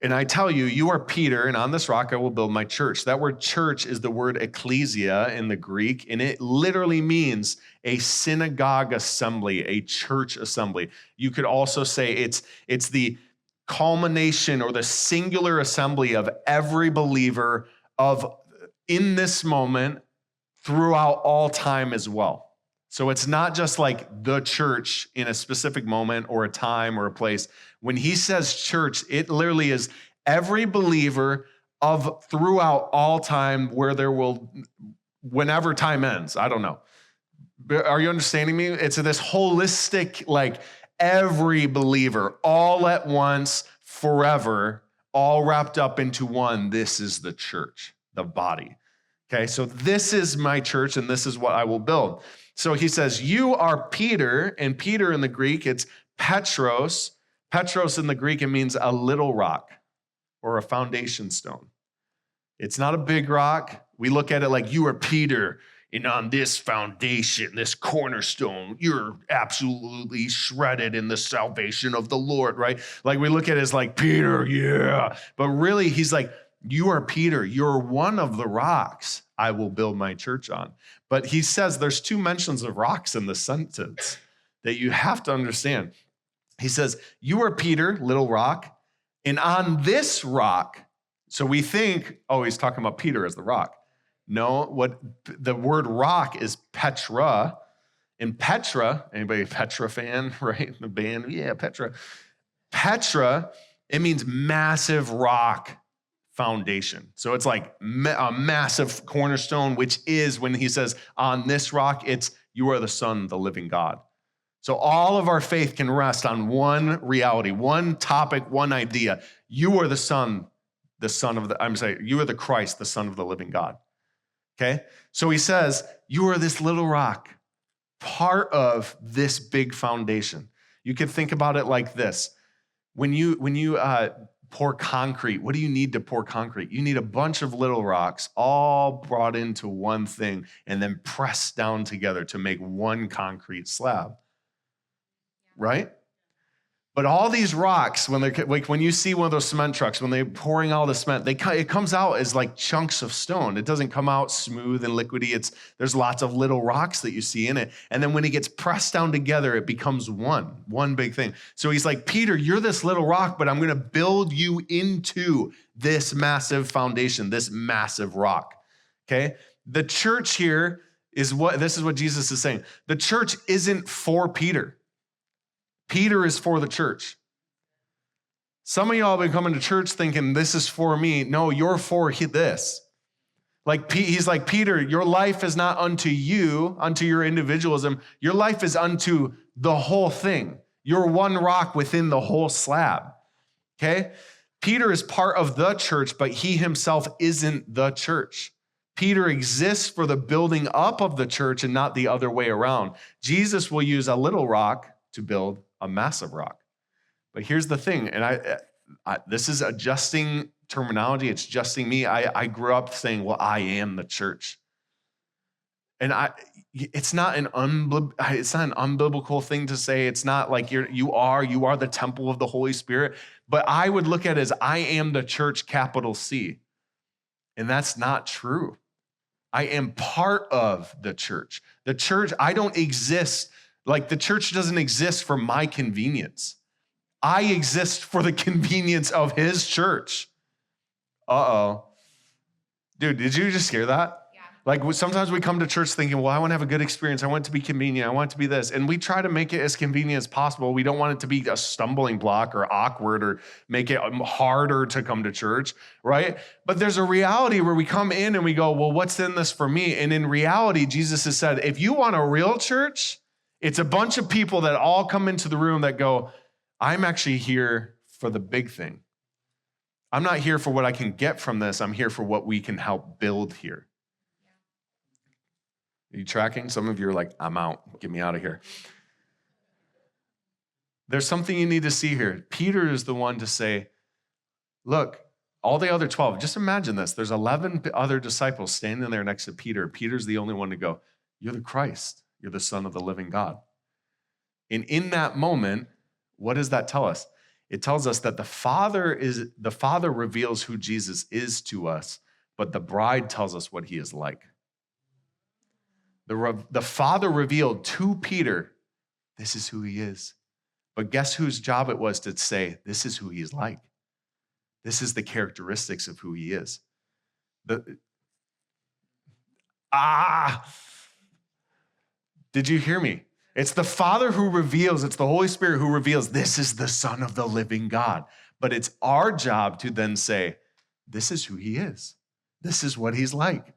And I tell you, you are Peter, and on this rock I will build my church. That word church is the word ecclesia in the Greek, and it literally means a synagogue assembly, a church assembly. You could also say it's the culmination or the singular assembly of every believer in this moment throughout all time as well. So it's not just like the church in a specific moment or a time or a place. When he says church, it literally is every believer of throughout all time where there will, whenever time ends. I don't know. Are you understanding me? It's this holistic, like every believer all at once, forever, all wrapped up into one. This is the church, the body. Okay, so this is my church and this is what I will build. So he says, you are Peter, and Peter in the Greek, it's Petros. Petros in the Greek, it means a little rock or a foundation stone. It's not a big rock. We look at it like you are Peter, and on this foundation, this cornerstone, you're absolutely shredded in the salvation of the Lord, right? Like we look at it as like, Peter, yeah. But really, he's like, you are Peter. You're one of the rocks I will build my church on. But he says there's two mentions of rocks in the sentence that you have to understand. He says, you are Peter, little rock, and on this rock. So we think, oh, he's talking about Peter as the rock. No, what the word rock is Petra. And Petra, anybody Petra fan, right? The band, yeah, Petra. Petra, it means massive rock foundation. So it's like a massive cornerstone, which is when he says on this rock, it's you are the Son of the living God. So all of our faith can rest on one reality, one topic, one idea. You are the Son of the, I'm saying, you are the Christ, the Son of the living God. Okay? So he says, you are this little rock, part of this big foundation. You could think about it like this. When you pour concrete, what do you need to pour concrete? You need a bunch of little rocks all brought into one thing and then pressed down together to make one concrete slab. Right? But all these rocks, when they're like when you see one of those cement trucks, when they're pouring all the cement, it comes out as like chunks of stone. It doesn't come out smooth and liquidy. There's lots of little rocks that you see in it. And then when it gets pressed down together, it becomes one big thing. So he's like, Peter, you're this little rock, but I'm going to build you into this massive foundation, this massive rock. Okay? The church here this is what Jesus is saying. The church isn't for Peter. Peter is for the church. Some of y'all have been coming to church thinking this is for me. No, you're for this. Like he's like, Peter, your life is not unto you, unto your individualism. Your life is unto the whole thing. You're one rock within the whole slab. Okay? Peter is part of the church, but he himself isn't the church. Peter exists for the building up of the church and not the other way around. Jesus will use a little rock to build a massive rock. But here's the thing, and I this is adjusting terminology. It's adjusting me. I grew up saying, well, I am the church. And it's not an unbiblical thing to say. It's not like you are the temple of the Holy Spirit. But I would look at it as I am the church, capital C. And that's not true. I am part of the church. The church, I don't exist. Like the church doesn't exist for my convenience. I exist for the convenience of his church. Uh-oh. Dude, did you just hear that? Yeah. Like sometimes we come to church thinking, well, I want to have a good experience. I want it to be convenient. I want it to be this. And we try to make it as convenient as possible. We don't want it to be a stumbling block or awkward or make it harder to come to church, right? But there's a reality where we come in and we go, well, what's in this for me? And in reality, Jesus has said, if you want a real church, it's a bunch of people that all come into the room that go, I'm actually here for the big thing. I'm not here for what I can get from this. I'm here for what we can help build here. Are you tracking? Some of you are like, I'm out. Get me out of here. There's something you need to see here. Peter is the one to say, look, all the other 12, just imagine this. There's 11 other disciples standing there next to Peter. Peter's the only one to go, you're the Christ. You're the Son of the living God. And in that moment, what does that tell us? It tells us that the Father reveals who Jesus is to us, but the bride tells us what he is like. The Father revealed to Peter, this is who he is. But guess whose job it was to say, this is who he is like. This is the characteristics of who he is. Did you hear me? It's the Father who reveals, it's the Holy Spirit who reveals, this is the Son of the living God. But it's our job to then say, this is who he is. This is what he's like.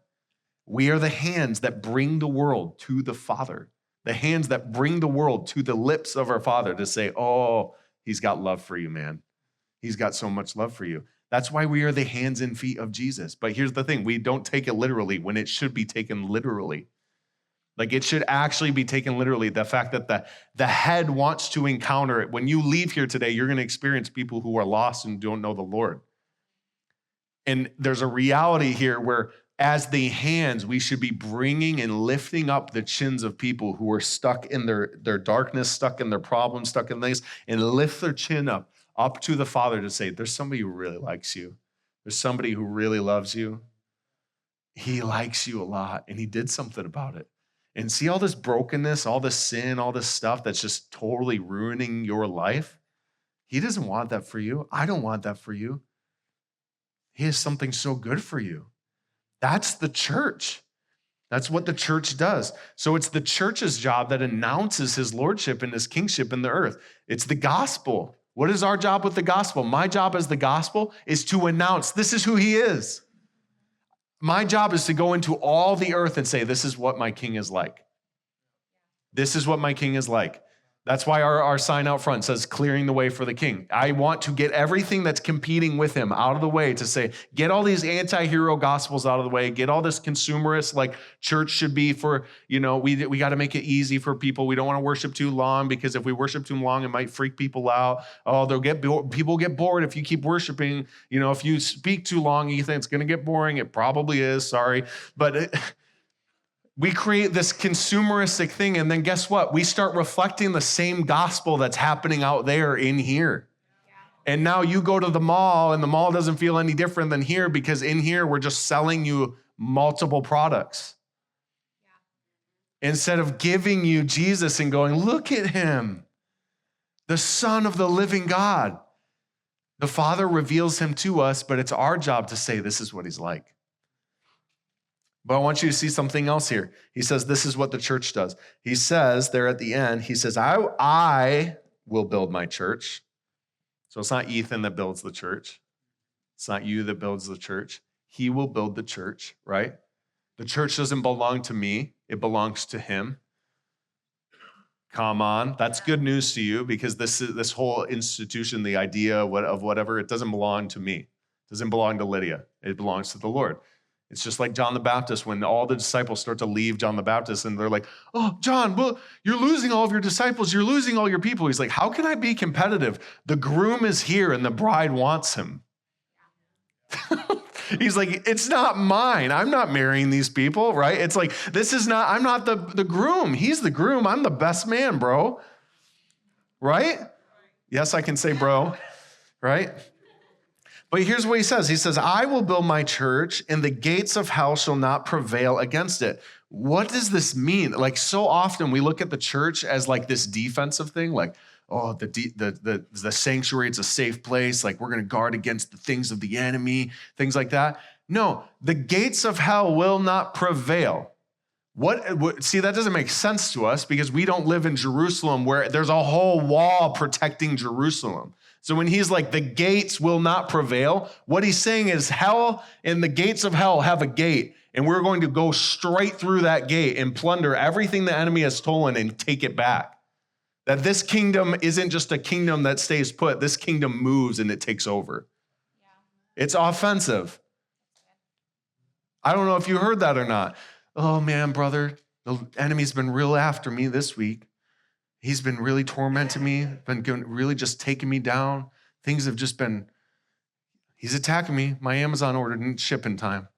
We are the hands that bring the world to the Father. The hands that bring the world to the lips of our Father to say, oh, he's got love for you, man. He's got so much love for you. That's why we are the hands and feet of Jesus. But here's the thing, we don't take it literally when it should be taken literally. Like it should actually be taken literally. The fact that the head wants to encounter it. When you leave here today, you're going to experience people who are lost and don't know the Lord. And there's a reality here where as the hands, we should be bringing and lifting up the chins of people who are stuck in their darkness, stuck in their problems, stuck in things, and lift their chin up to the Father to say, there's somebody who really likes you. There's somebody who really loves you. He likes you a lot, and he did something about it. And see all this brokenness, all this sin, all this stuff that's just totally ruining your life? He doesn't want that for you. I don't want that for you. He has something so good for you. That's the church. That's what the church does. So it's the church's job that announces his lordship and his kingship in the earth. It's the gospel. What is our job with the gospel? My job as the gospel is to announce this is who he is. My job is to go into all the earth and say, this is what my king is like. This is what my king is like. That's why our sign out front says, clearing the way for the king. I want to get everything that's competing with him out of the way to say, get all these anti-hero gospels out of the way, get all this consumerist, like church should be for, we got to make it easy for people. We don't want to worship too long because if we worship too long, it might freak people out. Oh, people get bored if you keep worshiping. If you speak too long, you think it's going to get boring. It probably is, sorry. But we create this consumeristic thing, and then guess what? We start reflecting the same gospel that's happening out there in here. Yeah. And now you go to the mall, and the mall doesn't feel any different than here because in here, we're just selling you multiple products. Yeah. Instead of giving you Jesus and going, look at him, the Son of the living God. The Father reveals him to us, but it's our job to say, this is what he's like. But I want you to see something else here. He says, this is what the church does. He says there at the end, he says, I will build my church. So it's not Ethan that builds the church. It's not you that builds the church. He will build the church, right? The church doesn't belong to me. It belongs to him. Come on. That's good news to you because this whole institution, the idea of whatever, it doesn't belong to me. It doesn't belong to Lydia. It belongs to the Lord. It's just like John the Baptist when all the disciples start to leave John the Baptist and they're like, oh, John, well, you're losing all of your disciples. You're losing all your people. He's like, how can I be competitive? The groom is here and the bride wants him. He's like, it's not mine. I'm not marrying these people, right? It's like, I'm not the groom. He's the groom. I'm the best man, bro. Right? Yes, I can say bro, right? But here's what he says. He says, I will build my church and the gates of hell shall not prevail against it. What does this mean? Like so often we look at the church as like this defensive thing, like, oh, the sanctuary, it's a safe place. Like we're going to guard against the things of the enemy, things like that. No, the gates of hell will not prevail. See, that doesn't make sense to us because we don't live in Jerusalem where there's a whole wall protecting Jerusalem. So when he's like, the gates will not prevail, what he's saying is hell and the gates of hell have a gate, and we're going to go straight through that gate and plunder everything the enemy has stolen and take it back. That this kingdom isn't just a kingdom that stays put. This kingdom moves and it takes over. Yeah. It's offensive. I don't know if you heard that or not. Oh man, brother, the enemy's been real after me this week. He's been really tormenting me, really just taking me down. Things have just been, he's attacking me. My Amazon order didn't ship in time.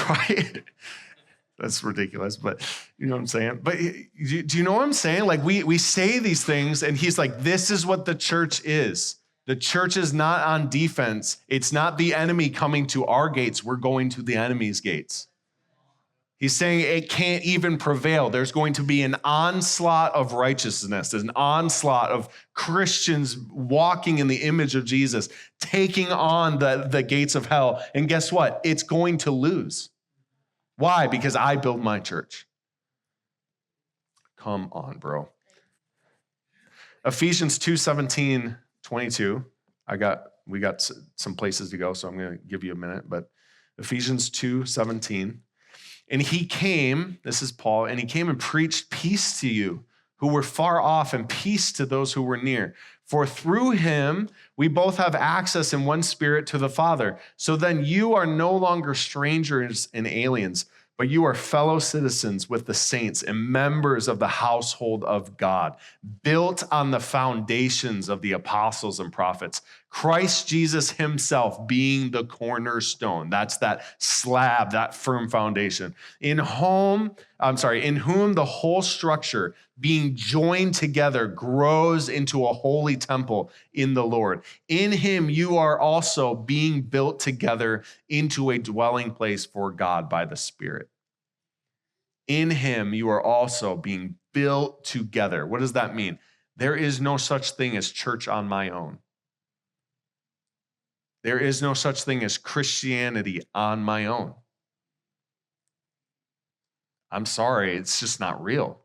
Right? That's ridiculous, but you know what I'm saying? But do you know what I'm saying? Like we say these things and he's like, this is what the church is. The church is not on defense. It's not the enemy coming to our gates. We're going to the enemy's gates. He's saying it can't even prevail. There's going to be an onslaught of righteousness. There's an onslaught of Christians walking in the image of Jesus, taking on the gates of hell. And guess what? It's going to lose. Why? Because I build my church. Come on, bro. Ephesians 2:17-22. We got some places to go, so I'm going to give you a minute. But Ephesians 2:17. And he came, this is Paul, and he came and preached peace to you who were far off and peace to those who were near. For through him, we both have access in one spirit to the Father. So then you are no longer strangers and aliens, but you are fellow citizens with the saints and members of the household of God, built on the foundations of the apostles and prophets, Christ Jesus himself being the cornerstone. That's that slab, that firm foundation. In whom the whole structure being joined together grows into a holy temple in the Lord. In him you are also being built together into a dwelling place for God by the Spirit. In him you are also being built together. What does that mean? There is no such thing as church on my own. There is no such thing as Christianity on my own. I'm sorry, it's just not real.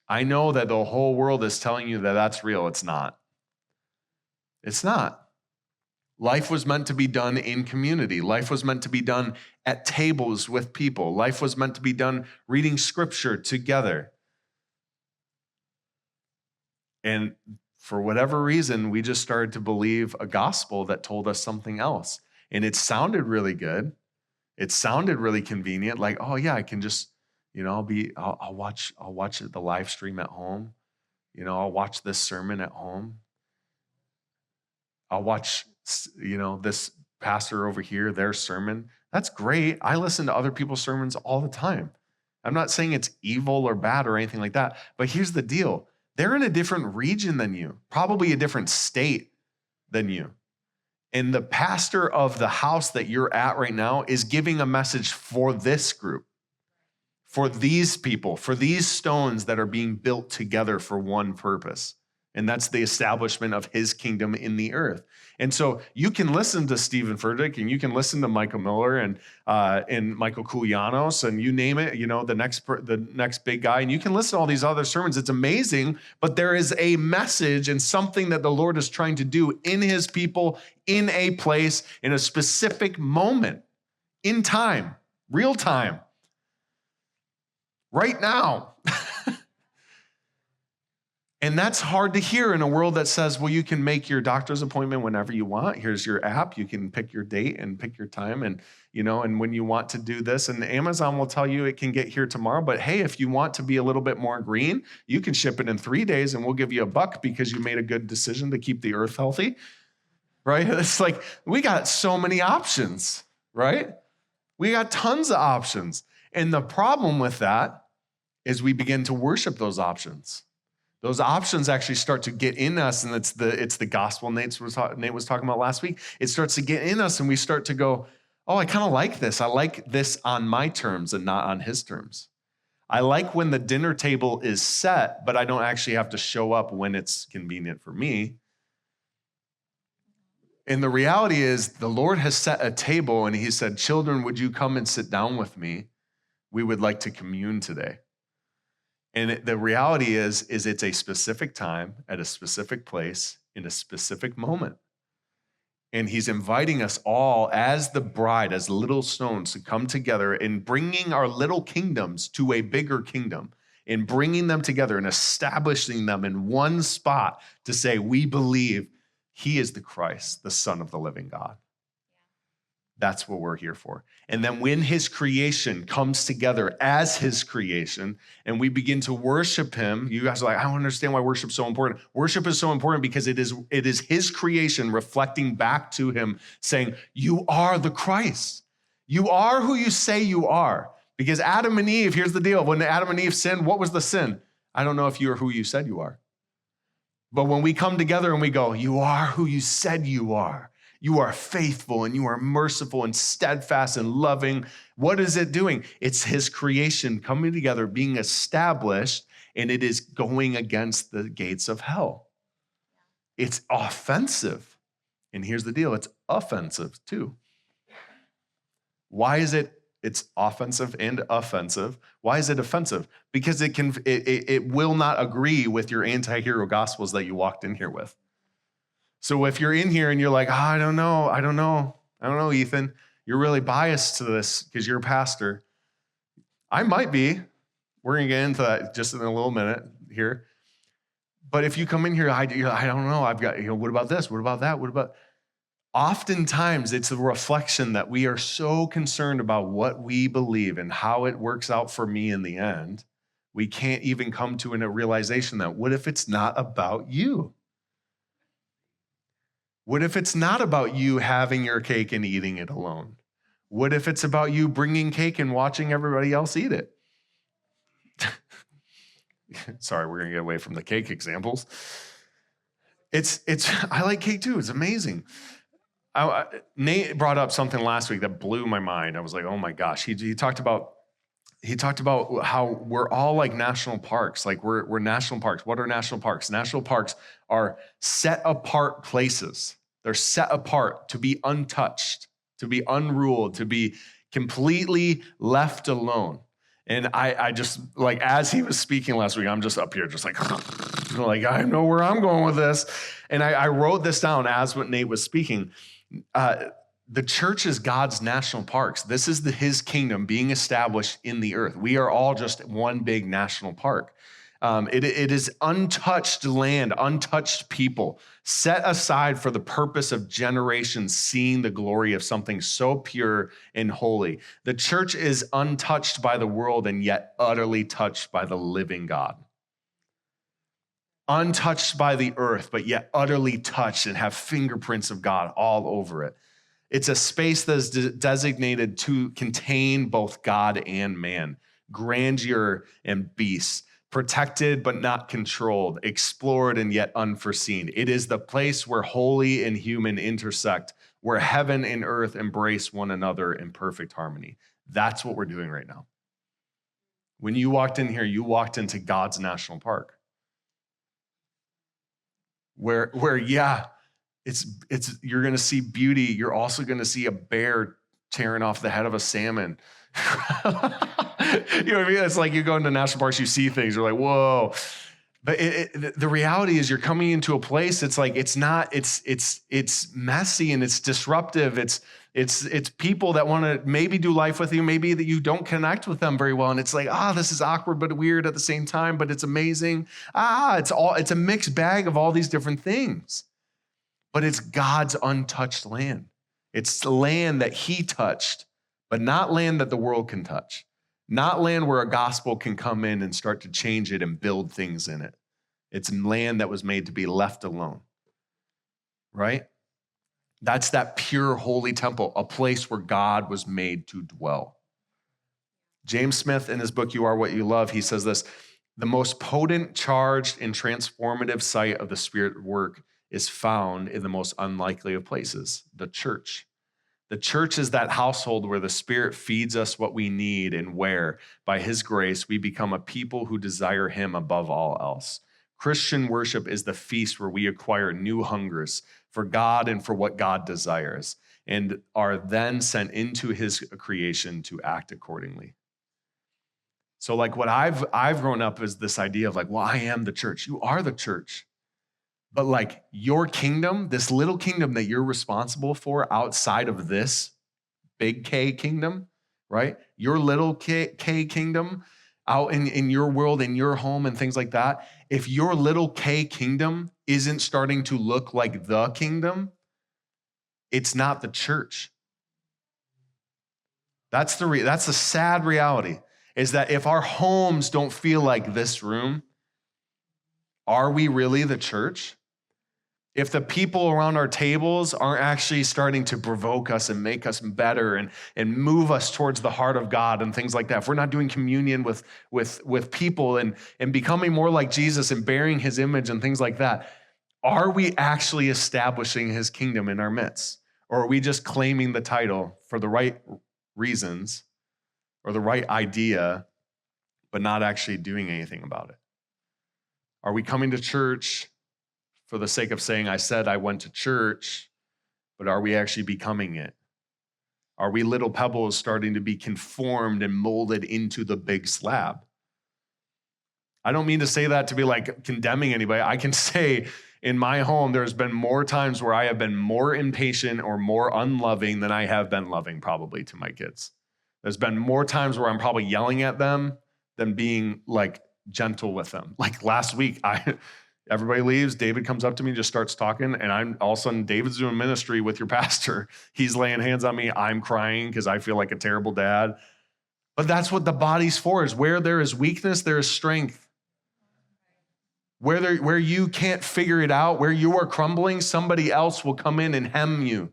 I know that the whole world is telling you that that's real. It's not. It's not. Life was meant to be done in community. Life was meant to be done at tables with people. Life was meant to be done reading scripture together. And for whatever reason, we just started to believe a gospel that told us something else. And it sounded really good. It sounded really convenient. Like, oh yeah, I can just, I'll watch the live stream at home. I'll watch this sermon at home. I'll watch, this pastor over here, their sermon. That's great. I listen to other people's sermons all the time. I'm not saying it's evil or bad or anything like that. But here's the deal. They're in a different region than you, probably a different state than you. And the pastor of the house that you're at right now is giving a message for this group, for these people, for these stones that are being built together for one purpose. And that's the establishment of his kingdom in the earth. And so you can listen to Stephen Furtick and you can listen to Michael Miller and Michael Koulianos and you name it, the next big guy. And you can listen to all these other sermons. It's amazing, but there is a message and something that the Lord is trying to do in his people, in a place, in a specific moment, in time, real time, right now. And that's hard to hear in a world that says, well, you can make your doctor's appointment whenever you want. Here's your app. You can pick your date and pick your time and when you want to do this. And Amazon will tell you it can get here tomorrow. But hey, if you want to be a little bit more green, you can ship it in 3 days and we'll give you $1 because you made a good decision to keep the earth healthy, right? It's like, we got so many options, right? We got tons of options. And the problem with that is we begin to worship those options. Those options actually start to get in us, and it's the gospel Nate was talking about last week. It starts to get in us, and we start to go, oh, I kind of like this. I like this on my terms and not on his terms. I like when the dinner table is set, but I don't actually have to show up when it's convenient for me. And the reality is the Lord has set a table, and he said, children, would you come and sit down with me? We would like to commune today. And the reality is it's a specific time at a specific place in a specific moment. And he's inviting us all as the bride, as little stones, to come together and bringing our little kingdoms to a bigger kingdom and bringing them together and establishing them in one spot to say, we believe he is the Christ, the Son of the living God. That's what we're here for. And then when his creation comes together as his creation and we begin to worship him, you guys are like, I don't understand why worship's so important. Worship is so important because it is his creation reflecting back to him saying, you are the Christ. You are who you say you are. Because Adam and Eve, here's the deal. When Adam and Eve sinned, what was the sin? I don't know if you are who you said you are. But when we come together and we go, you are who you said you are. You are faithful and you are merciful and steadfast and loving. What is it doing? It's his creation coming together, being established, and it is going against the gates of hell. It's offensive. And here's the deal. It's offensive too. Why is it's offensive and offensive? Why is it offensive? Because it will not agree with your anti-hero gospels that you walked in here with. So if you're in here and you're like, I don't know, Ethan, you're really biased to this because you're a pastor. I might be. We're going to get into that just in a little minute here. But if you come in here, I don't know, I've got, what about this? What about that? What about? Oftentimes it's a reflection that we are so concerned about what we believe and how it works out for me in the end. We can't even come to a realization that what if it's not about you? What if it's not about you having your cake and eating it alone? What if it's about you bringing cake and watching everybody else eat it? Sorry, we're going to get away from the cake examples. I like cake too. It's amazing. Nate brought up something last week that blew my mind. I was like, oh my gosh. He talked about how we're all like national parks. Like we're national parks. What are national parks? National parks are set apart places. They're set apart to be untouched, to be unruled, to be completely left alone. And I just, like, as he was speaking last week, I'm just up here just like I know where I'm going with this. And I wrote this down as what Nate was speaking. The church is God's national parks. This is his kingdom being established in the earth. We are all just one big national park. It is untouched land, untouched people, set aside for the purpose of generations seeing the glory of something so pure and holy. The church is untouched by the world and yet utterly touched by the living God. Untouched by the earth, but yet utterly touched and have fingerprints of God all over it. It's a space that is designated to contain both God and man, grandeur and beast, protected but not controlled, explored and yet unforeseen. It is the place where holy and human intersect, where heaven and earth embrace one another in perfect harmony. That's what we're doing right now. When you walked in here, you walked into God's national park. Where yeah, it's you're going to see beauty. You're also going to see a bear tearing off the head of a salmon. You know what I mean? It's like you go into national parks, you see things, you're like, whoa. But the reality is you're coming into a place, it's like, it's messy and it's disruptive. It's people that want to maybe do life with you, maybe that you don't connect with them very well. And it's like, this is awkward, but weird at the same time, but it's amazing. It's a mixed bag of all these different things. But it's God's untouched land. It's the land that he touched, but not land that the world can touch. Not land where a gospel can come in and start to change it and build things in it. It's land that was made to be left alone, right? That's that pure holy temple, a place where God was made to dwell. James Smith, in his book, You Are What You Love, he says this: the most potent, charged, and transformative site of the Spirit work is found in the most unlikely of places, the church. The church is that household where the Spirit feeds us what we need and where, by his grace, we become a people who desire him above all else. Christian worship is the feast where we acquire new hungers for God and for what God desires, and are then sent into his creation to act accordingly. So like what I've grown up is this idea of like, well, I am the church. You are the church. But like your kingdom, this little kingdom that you're responsible for outside of this big K kingdom, right? Your little K kingdom out in your world, in your home and things like that. If your little K kingdom isn't starting to look like the kingdom, it's not the church. That's the sad reality, is that if our homes don't feel like this room, are we really the church? If the people around our tables aren't actually starting to provoke us and make us better and move us towards the heart of God and things like that, if we're not doing communion with people and becoming more like Jesus and bearing his image and things like that, are we actually establishing his kingdom in our midst? Or are we just claiming the title for the right reasons or the right idea, but not actually doing anything about it? Are we coming to church for the sake of saying, I said I went to church, but are we actually becoming it? Are we little pebbles starting to be conformed and molded into the big slab? I don't mean to say that to be like condemning anybody. I can say in my home, there's been more times where I have been more impatient or more unloving than I have been loving probably to my kids. There's been more times where I'm probably yelling at them than being like gentle with them. Like last week, everybody leaves. David comes up to me, just starts talking. And I'm all of a sudden, David's doing ministry with your pastor. He's laying hands on me. I'm crying because I feel like a terrible dad. But that's what the body's for, is where there is weakness, there is strength. Where you can't figure it out, where you are crumbling, somebody else will come in and hem you.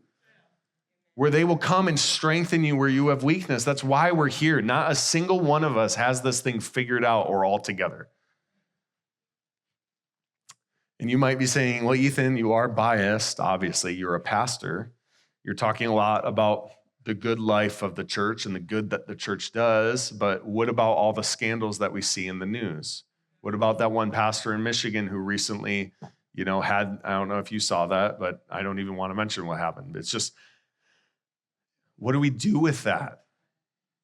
Where they will come and strengthen you where you have weakness. That's why we're here. Not a single one of us has this thing figured out or all together. And you might be saying, well, Ethan, you are biased. Obviously, you're a pastor. You're talking a lot about the good life of the church and the good that the church does. But what about all the scandals that we see in the news? What about that one pastor in Michigan who recently, had, I don't know if you saw that, but I don't even want to mention what happened. It's just, what do we do with that?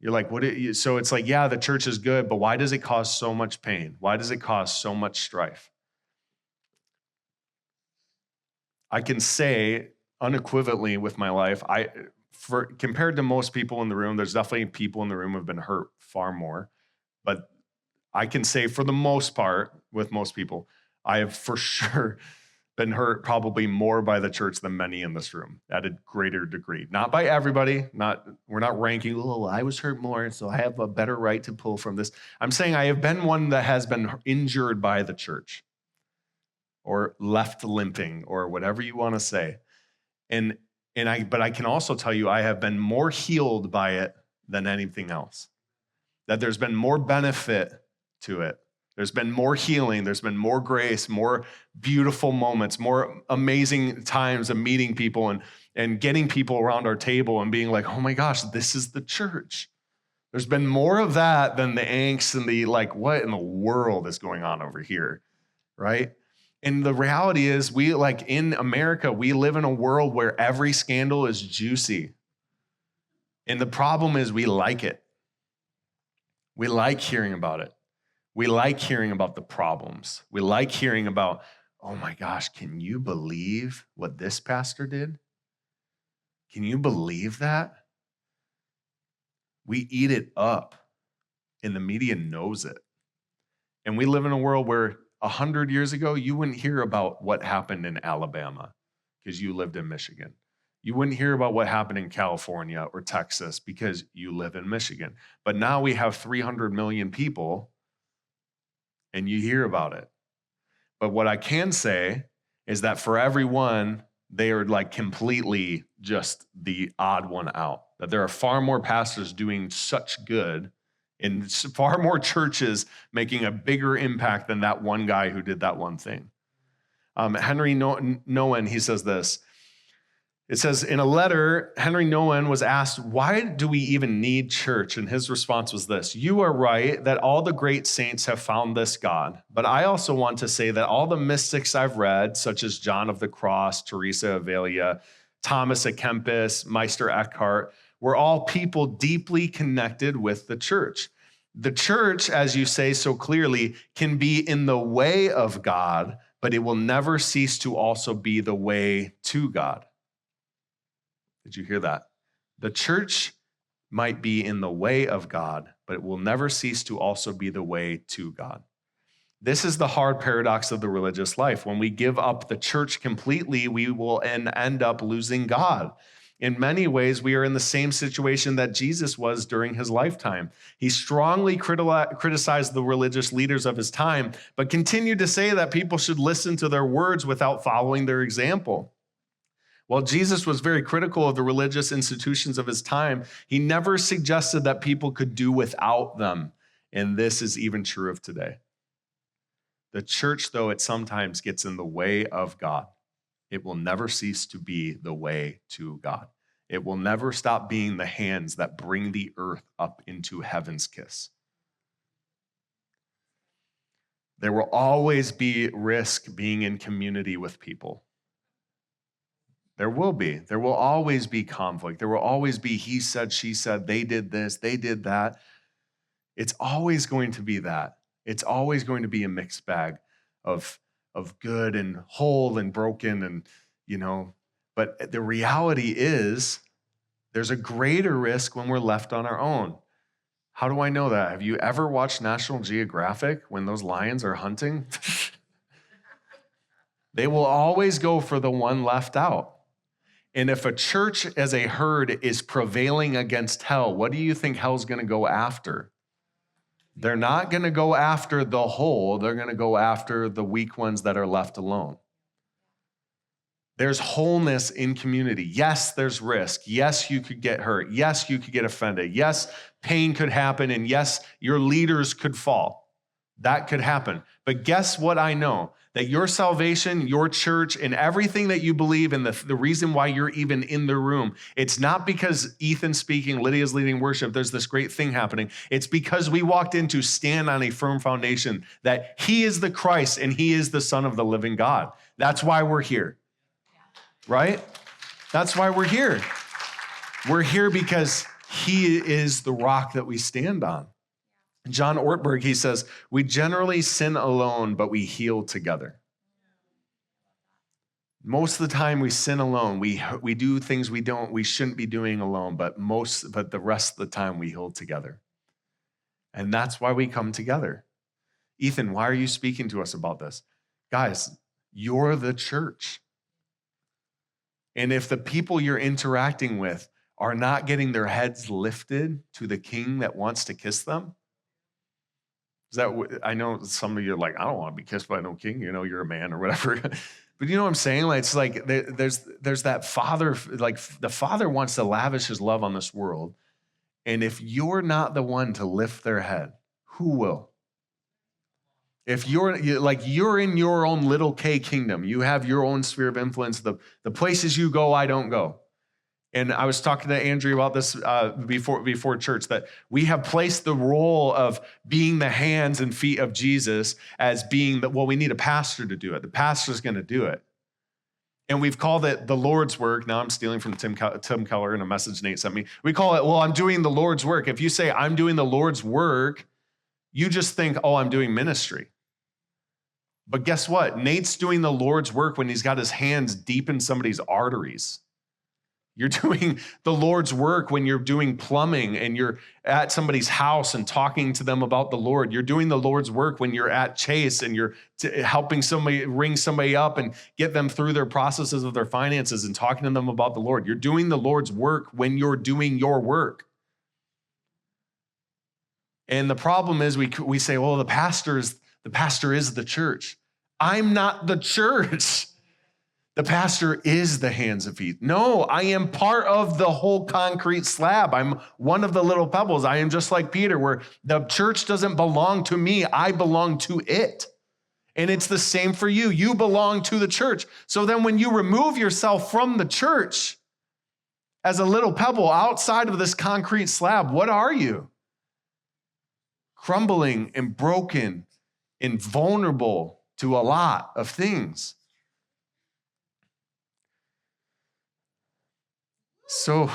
You're like, so it's like, yeah, the church is good, but why does it cause so much pain? Why does it cause so much strife? I can say unequivocally with my life, compared to most people in the room, there's definitely people in the room who have been hurt far more. But I can say for the most part, with most people, I have for sure been hurt probably more by the church than many in this room at a greater degree. Not by everybody, we're not ranking, I was hurt more, so I have a better right to pull from this. I'm saying I have been one that has been injured by the church or left limping or whatever you want to say. But I can also tell you I have been more healed by it than anything else. That there's been more benefit to it. There's been more healing. There's been more grace, more beautiful moments, more amazing times of meeting people and getting people around our table and being like, oh my gosh, this is the church. There's been more of that than the angst and the what in the world is going on over here, right? And the reality is in America, we live in a world where every scandal is juicy. And the problem is we like it. We like hearing about it. We like hearing about the problems. We like hearing about, oh my gosh, can you believe what this pastor did? Can you believe that? We eat it up, and the media knows it. And we live in a world where 100 years ago, you wouldn't hear about what happened in Alabama because you lived in Michigan. You wouldn't hear about what happened in California or Texas because you live in Michigan. But now we have 300 million people and you hear about it. But what I can say is that for everyone, they are completely just the odd one out. That there are far more pastors doing such good and far more churches making a bigger impact than that one guy who did that one thing. Henry Nouwen, he says this. It says, in a letter, Henry Nouwen was asked, why do we even need church? And his response was this: you are right that all the great saints have found this God. But I also want to say that all the mystics I've read, such as John of the Cross, Teresa of Avila, Thomas à Kempis, Meister Eckhart, were all people deeply connected with the church. The church, as you say so clearly, can be in the way of God, but it will never cease to also be the way to God. Did you hear that? The church might be in the way of God, but it will never cease to also be the way to God. This is the hard paradox of the religious life. When we give up the church completely, we will end up losing God. In many ways, we are in the same situation that Jesus was during his lifetime. He strongly criticized the religious leaders of his time, but continued to say that people should listen to their words without following their example. While Jesus was very critical of the religious institutions of his time, he never suggested that people could do without them. And this is even true of today. The church, though it sometimes gets in the way of God, it will never cease to be the way to God. It will never stop being the hands that bring the earth up into heaven's kiss. There will always be risk being in community with people. There will be. There will always be conflict. There will always be he said, she said, they did this, they did that. It's always going to be that. It's always going to be a mixed bag of good and whole and broken and, but the reality is there's a greater risk when we're left on our own. How do I know that? Have you ever watched National Geographic when those lions are hunting? They will always go for the one left out. And if a church as a herd is prevailing against hell, what do you think hell's going to go after? They're not going to go after the whole. They're going to go after the weak ones that are left alone. There's wholeness in community. Yes, there's risk. Yes, you could get hurt. Yes, you could get offended. Yes, pain could happen. And yes, your leaders could fall. That could happen. But guess what I know? That your salvation, your church, and everything that you believe in, the reason why you're even in the room, it's not because Ethan's speaking, Lydia's leading worship, there's this great thing happening. It's because we walked in to stand on a firm foundation that he is the Christ and he is the Son of the living God. That's why we're here. Right? That's why we're here. We're here because he is the rock that we stand on. John Ortberg, he says, we generally sin alone, but we heal together. Most of the time we sin alone. We do things we shouldn't be doing alone, but the rest of the time we heal together. And that's why we come together. Ethan, why are you speaking to us about this? Guys, you're the church. And if the people you're interacting with are not getting their heads lifted to the king that wants to kiss them, I know some of you are like, I don't want to be kissed by no king, you're a man or whatever. But you know what I'm saying? Like, it's like there's that father, like the father wants to lavish his love on this world. And if you're not the one to lift their head, who will? If you're in your own little K kingdom, you have your own sphere of influence, the places you go, I don't go. And I was talking to Andrea about this before church, that we have placed the role of being the hands and feet of Jesus as being we need a pastor to do it. The pastor's going to do it. And we've called it the Lord's work. Now I'm stealing from Tim Keller in a message Nate sent me. We call it, I'm doing the Lord's work. If you say I'm doing the Lord's work, you just think, I'm doing ministry. But guess what? Nate's doing the Lord's work when he's got his hands deep in somebody's arteries. You're doing the Lord's work when you're doing plumbing and you're at somebody's house and talking to them about the Lord. You're doing the Lord's work when you're at Chase and you're helping somebody ring somebody up and get them through their processes of their finances and talking to them about the Lord. You're doing the Lord's work when you're doing your work. And the problem is we say, the pastor is the church. I'm not the church. The pastor is the hands and feet. No, I am part of the whole concrete slab. I'm one of the little pebbles. I am just like Peter, where the church doesn't belong to me. I belong to it. And it's the same for you. You belong to the church. So then when you remove yourself from the church as a little pebble outside of this concrete slab, what are you? Crumbling and broken and vulnerable to a lot of things. So,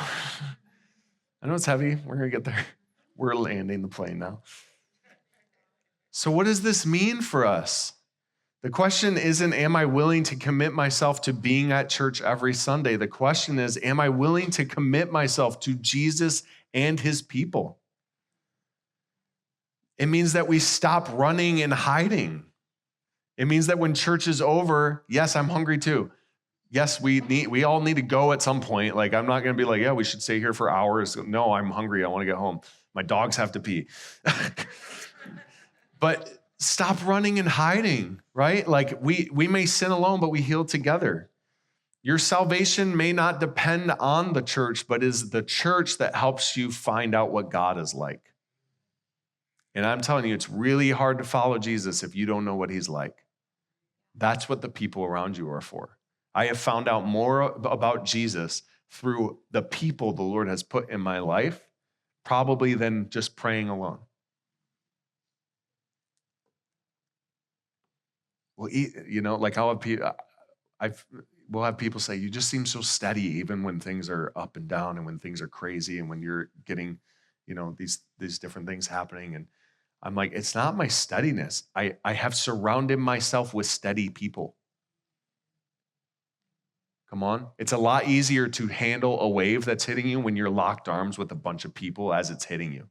I know it's heavy. We're going to get there. We're landing the plane now. So what does this mean for us? The question isn't, am I willing to commit myself to being at church every Sunday? The question is, am I willing to commit myself to Jesus and his people? It means that we stop running and hiding. It means that when church is over, yes, I'm hungry too. Yes, we all need to go at some point. Like, I'm not going to be like, we should stay here for hours. No, I'm hungry. I want to get home. My dogs have to pee. But stop running and hiding, right? Like, we may sin alone, but we heal together. Your salvation may not depend on the church, but is the church that helps you find out what God is like. And I'm telling you, it's really hard to follow Jesus if you don't know what he's like. That's what the people around you are for. I have found out more about Jesus through the people the Lord has put in my life, probably than just praying alone. Well, like we'll have people say, you just seem so steady, even when things are up and down and when things are crazy and when you're getting, these different things happening. And I'm like, it's not my steadiness. I have surrounded myself with steady people. Come on. It's a lot easier to handle a wave that's hitting you when you're locked arms with a bunch of people as it's hitting you.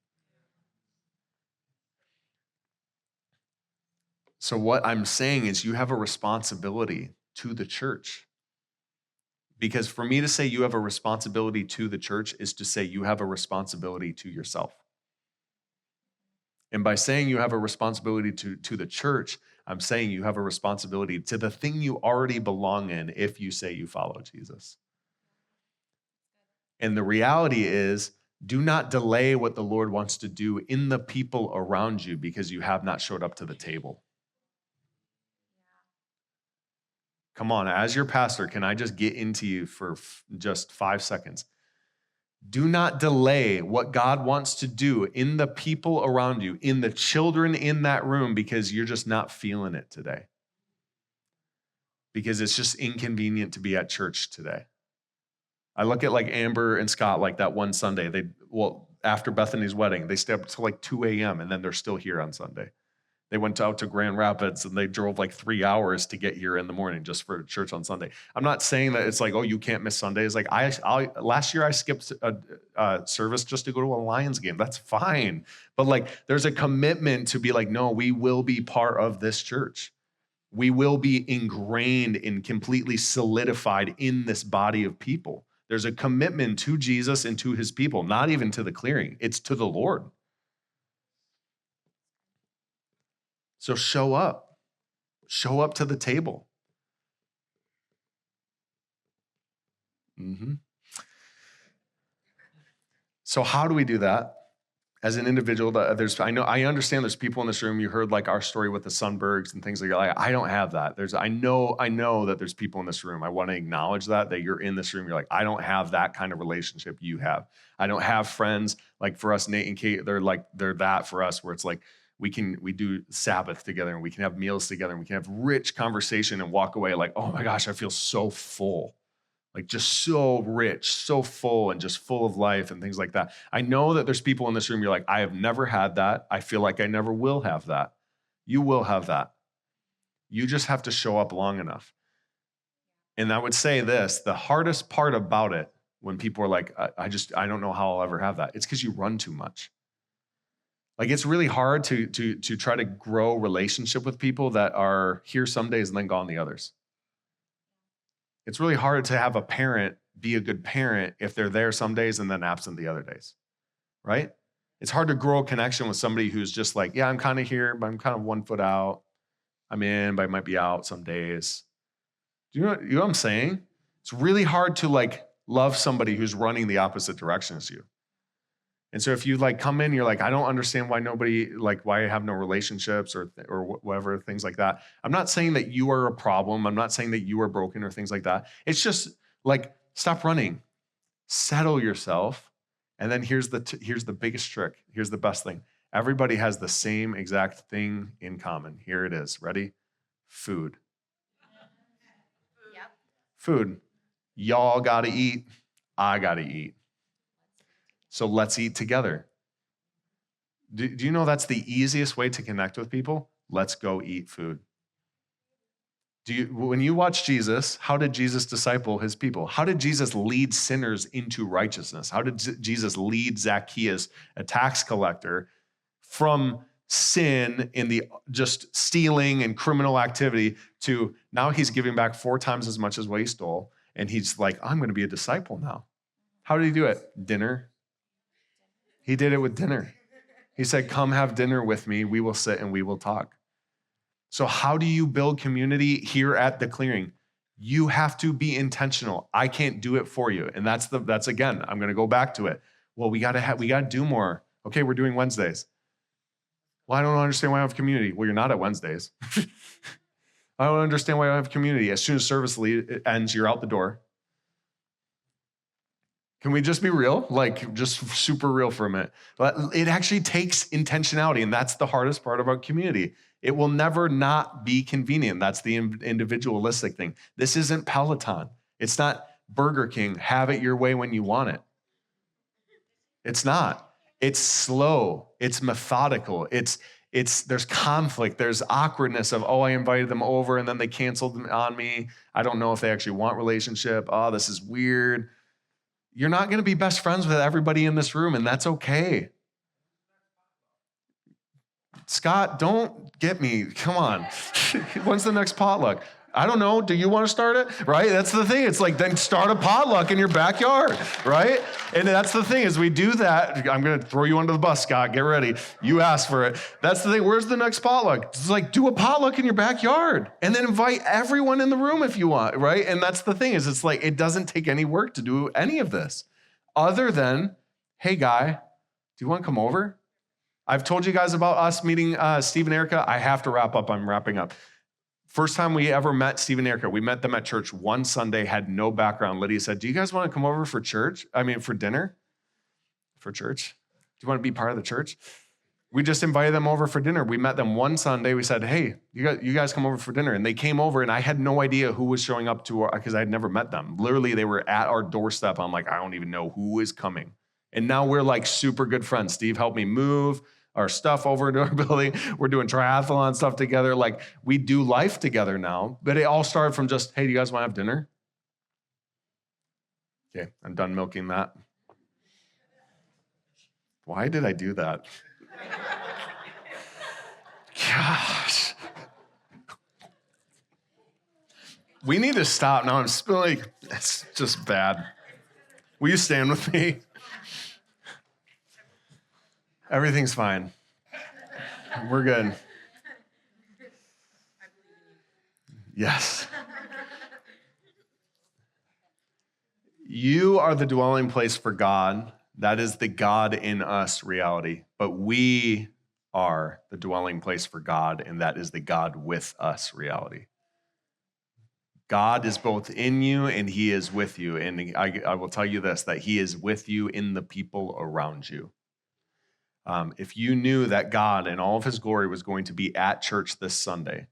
So what I'm saying is you have a responsibility to the church. Because for me to say you have a responsibility to the church is to say you have a responsibility to yourself. And by saying you have a responsibility to the church, I'm saying you have a responsibility to the thing you already belong in if you say you follow Jesus. And the reality is, do not delay what the Lord wants to do in the people around you because you have not showed up to the table. Come on, as your pastor, can I just get into you for just 5 seconds? Do not delay what God wants to do in the people around you, in the children in that room, because you're just not feeling it today. Because it's just inconvenient to be at church today. I look at like Amber and Scott like that one Sunday. After Bethany's wedding, they stayed up till like 2 a.m. and then they're still here on Sunday. They went out to Grand Rapids and they drove like 3 hours to get here in the morning just for church on Sunday. I'm not saying that it's like, oh, you can't miss Sundays. Like last year I skipped a service just to go to a Lions game. That's fine. But like, there's a commitment to be like, no, we will be part of this church. We will be ingrained and completely solidified in this body of people. There's a commitment to Jesus and to his people, not even to the clearing. It's to the Lord. So show up. Show up to the table. So how do we do that? As an individual, I understand there's people in this room. You heard like our story with the Sundbergs and things like that. I don't have that. I know that there's people in this room. I want to acknowledge that you're in this room. You're like, I don't have that kind of relationship you have. I don't have friends like for us, Nate and Kate. They're that for us where it's like we do Sabbath together and we can have meals together and we can have rich conversation and walk away like, oh my gosh, I feel so full. Like just so rich, so full, and just full of life and things like that. I know that there's people in this room, you're like, I have never had that. I feel like I never will have that. You will have that. You just have to show up long enough. And I would say this, the hardest part about it, when people are like, I don't know how I'll ever have that. It's because you run too much. Like it's really hard to try to grow relationship with people that are here some days and then gone the others. It's really hard to have a parent be a good parent if they're there some days and then absent the other days, right? It's hard to grow a connection with somebody who's just like, yeah, I'm kind of here, but I'm kind of 1 foot out. I'm in, but I might be out some days. Do you know what I'm saying? It's really hard to like love somebody who's running the opposite direction as you. And so if you like come in, you're like, I don't understand why why I have no relationships or whatever, things like that. I'm not saying that you are a problem. I'm not saying that you are broken or things like that. It's just like, stop running, settle yourself. And then here's the biggest trick. Here's the best thing. Everybody has the same exact thing in common. Here it is. Ready? Food. Yep. Food. Y'all got to eat. I got to eat. So let's eat together. Do you know that's the easiest way to connect with people? Let's go eat food. When you watch Jesus, how did Jesus disciple his people? How did Jesus lead sinners into righteousness? How did Jesus lead Zacchaeus, a tax collector, from sin in the just stealing and criminal activity to now he's giving back 4 times as much as what he stole. And he's like, I'm going to be a disciple now. How did he do it? Dinner. He did it with dinner. He said, come have dinner with me. We will sit and we will talk. So how do you build community here at the clearing? You have to be intentional. I can't do it for you. And that's again, I'm going to go back to it. Well, we got to do more. Okay, we're doing Wednesdays. Well, I don't understand why I have community. Well, you're not at Wednesdays. I don't understand why I have community. As soon as service ends, you're out the door. Can we just be real? Like, just super real for a minute. But it actually takes intentionality, and that's the hardest part about community. It will never not be convenient. That's the individualistic thing. This isn't Peloton. It's not Burger King. Have it your way when you want it. It's not. It's slow. It's methodical. There's conflict. There's awkwardness of, I invited them over, and then they canceled them on me. I don't know if they actually want relationship. Oh, this is weird. You're not going to be best friends with everybody in this room, and that's okay. Scott, don't get me. Come on. When's the next potluck? I don't know. Do you want to start it? Right? That's the thing. It's like, then start a potluck in your backyard, right? And that's the thing is we do that. I'm going to throw you under the bus, Scott. Get ready. You asked for it. That's the thing. Where's the next potluck? It's like, do a potluck in your backyard and then invite everyone in the room if you want, right? And that's the thing is it's like, it doesn't take any work to do any of this other than, hey, guy, do you want to come over? I've told you guys about us meeting Steve and Erica. I have to wrap up. I'm wrapping up. First time we ever met Steve and Erica, we met them at church one Sunday, had no background. Lydia said, do you guys want to come over for for dinner? For church? Do you want to be part of the church? We just invited them over for dinner. We met them one Sunday. We said, hey, you guys come over for dinner. And they came over, and I had no idea who was showing up because I had never met them. Literally, they were at our doorstep. I'm like, I don't even know who is coming. And now we're like super good friends. Steve helped me move our stuff over to our building. We're doing triathlon stuff together. Like we do life together now, but it all started from just, hey, do you guys want to have dinner? Okay, I'm done milking that. Why did I do that? Gosh. We need to stop now. I'm spilling. It's just bad. Will you stand with me? Everything's fine. We're good. Yes. You are the dwelling place for God. That is the God in us reality. But we are the dwelling place for God, and that is the God with us reality. God is both in you and he is with you. And I will tell you this, that he is with you in the people around you. If you knew that God in all of his glory was going to be at church this Sunday,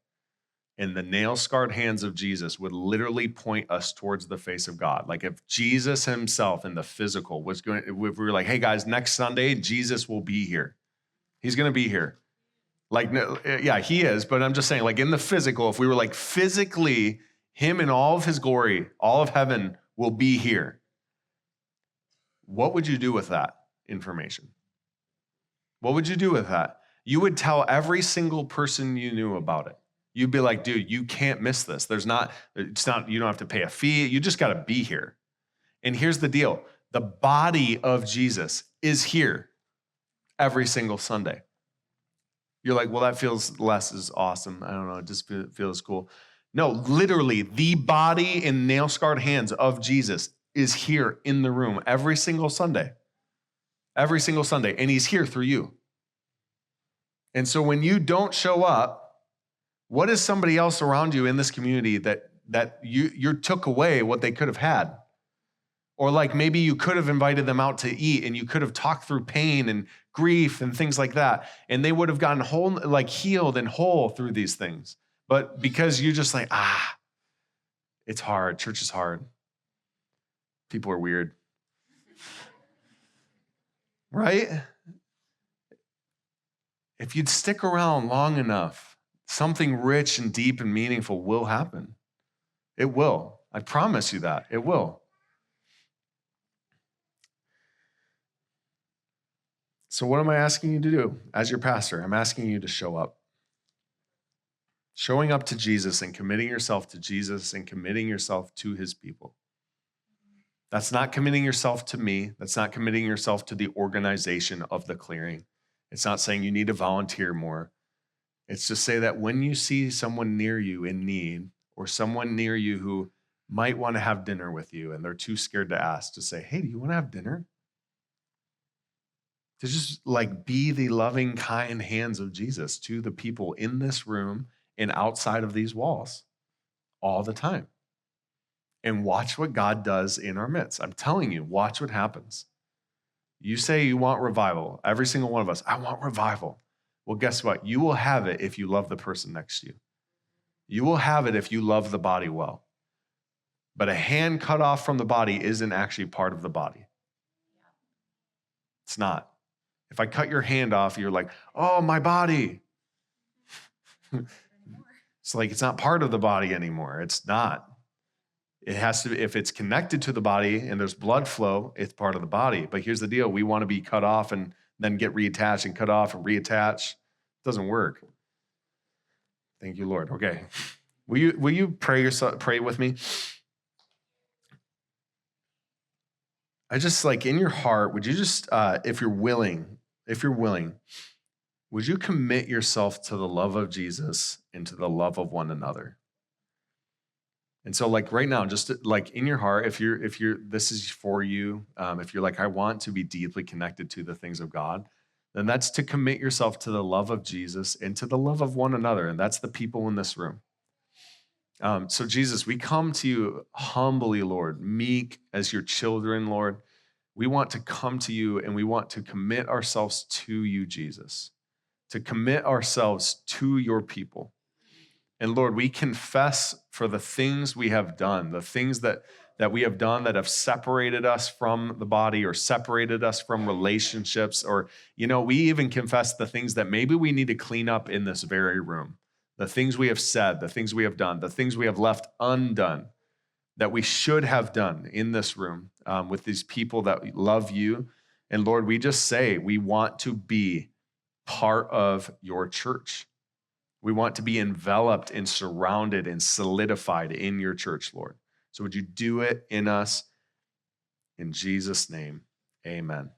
and the nail-scarred hands of Jesus would literally point us towards the face of God. Like if Jesus himself in the physical was going, if we were like, hey guys, next Sunday, Jesus will be here. He's going to be here. Like, yeah, he is. But I'm just saying, like in the physical, if we were like physically, him in all of his glory, all of heaven will be here. What would you do with that information? What would you do with that? You would tell every single person you knew about it. You'd be like, dude, you can't miss this. You don't have to pay a fee. You just got to be here. And here's the deal. The body of Jesus is here every single Sunday. You're like, well, that feels less as awesome. I don't know. It just feels cool. No, literally the body and nail-scarred hands of Jesus is here in the room every single Sunday. Every single Sunday. And he's here through you. And so when you don't show up, what is somebody else around you in this community that you took away what they could have had? Or like maybe you could have invited them out to eat and you could have talked through pain and grief and things like that. And they would have gotten whole, like healed and whole through these things. But because you're just like, it's hard. Church is hard. People are weird. Right? If you'd stick around long enough, something rich and deep and meaningful will happen. It will. I promise you that. It will. So what am I asking you to do as your pastor? I'm asking you to show up. Showing up to Jesus and committing yourself to Jesus and committing yourself to his people. That's not committing yourself to me. That's not committing yourself to the organization of the clearing. It's not saying you need to volunteer more. It's to say that when you see someone near you in need or someone near you who might want to have dinner with you and they're too scared to ask, to say, hey, do you want to have dinner? To just like be the loving, kind hands of Jesus to the people in this room and outside of these walls all the time. And watch what God does in our midst. I'm telling you, watch what happens. You say you want revival. Every single one of us, I want revival. Well, guess what? You will have it if you love the person next to you. You will have it if you love the body well. But a hand cut off from the body isn't actually part of the body. It's not. If I cut your hand off, you're like, oh, my body. It's like it's not part of the body anymore. It's not. It has to, if it's connected to the body and there's blood flow, it's part of the body. But here's the deal. We want to be cut off and then get reattached and cut off and reattach. It doesn't work. Thank you, Lord. Okay. Will you pray with me? I just like in your heart, would you just, if you're willing, would you commit yourself to the love of Jesus and to the love of one another? And so like right now, just like in your heart, if you're, this is for you, if you're like, I want to be deeply connected to the things of God, then that's to commit yourself to the love of Jesus and to the love of one another. And that's the people in this room. So Jesus, we come to you humbly, Lord, meek as your children, Lord. We want to come to you and we want to commit ourselves to you, Jesus, to commit ourselves to your people. And Lord, we confess for the things we have done, the things that we have done that have separated us from the body or separated us from relationships, or, we even confess the things that maybe we need to clean up in this very room, the things we have said, the things we have done, the things we have left undone that we should have done in this room with these people that love you. And Lord, we just say we want to be part of your church. We want to be enveloped and surrounded and solidified in your church, Lord. So would you do it in us? In Jesus' name, amen.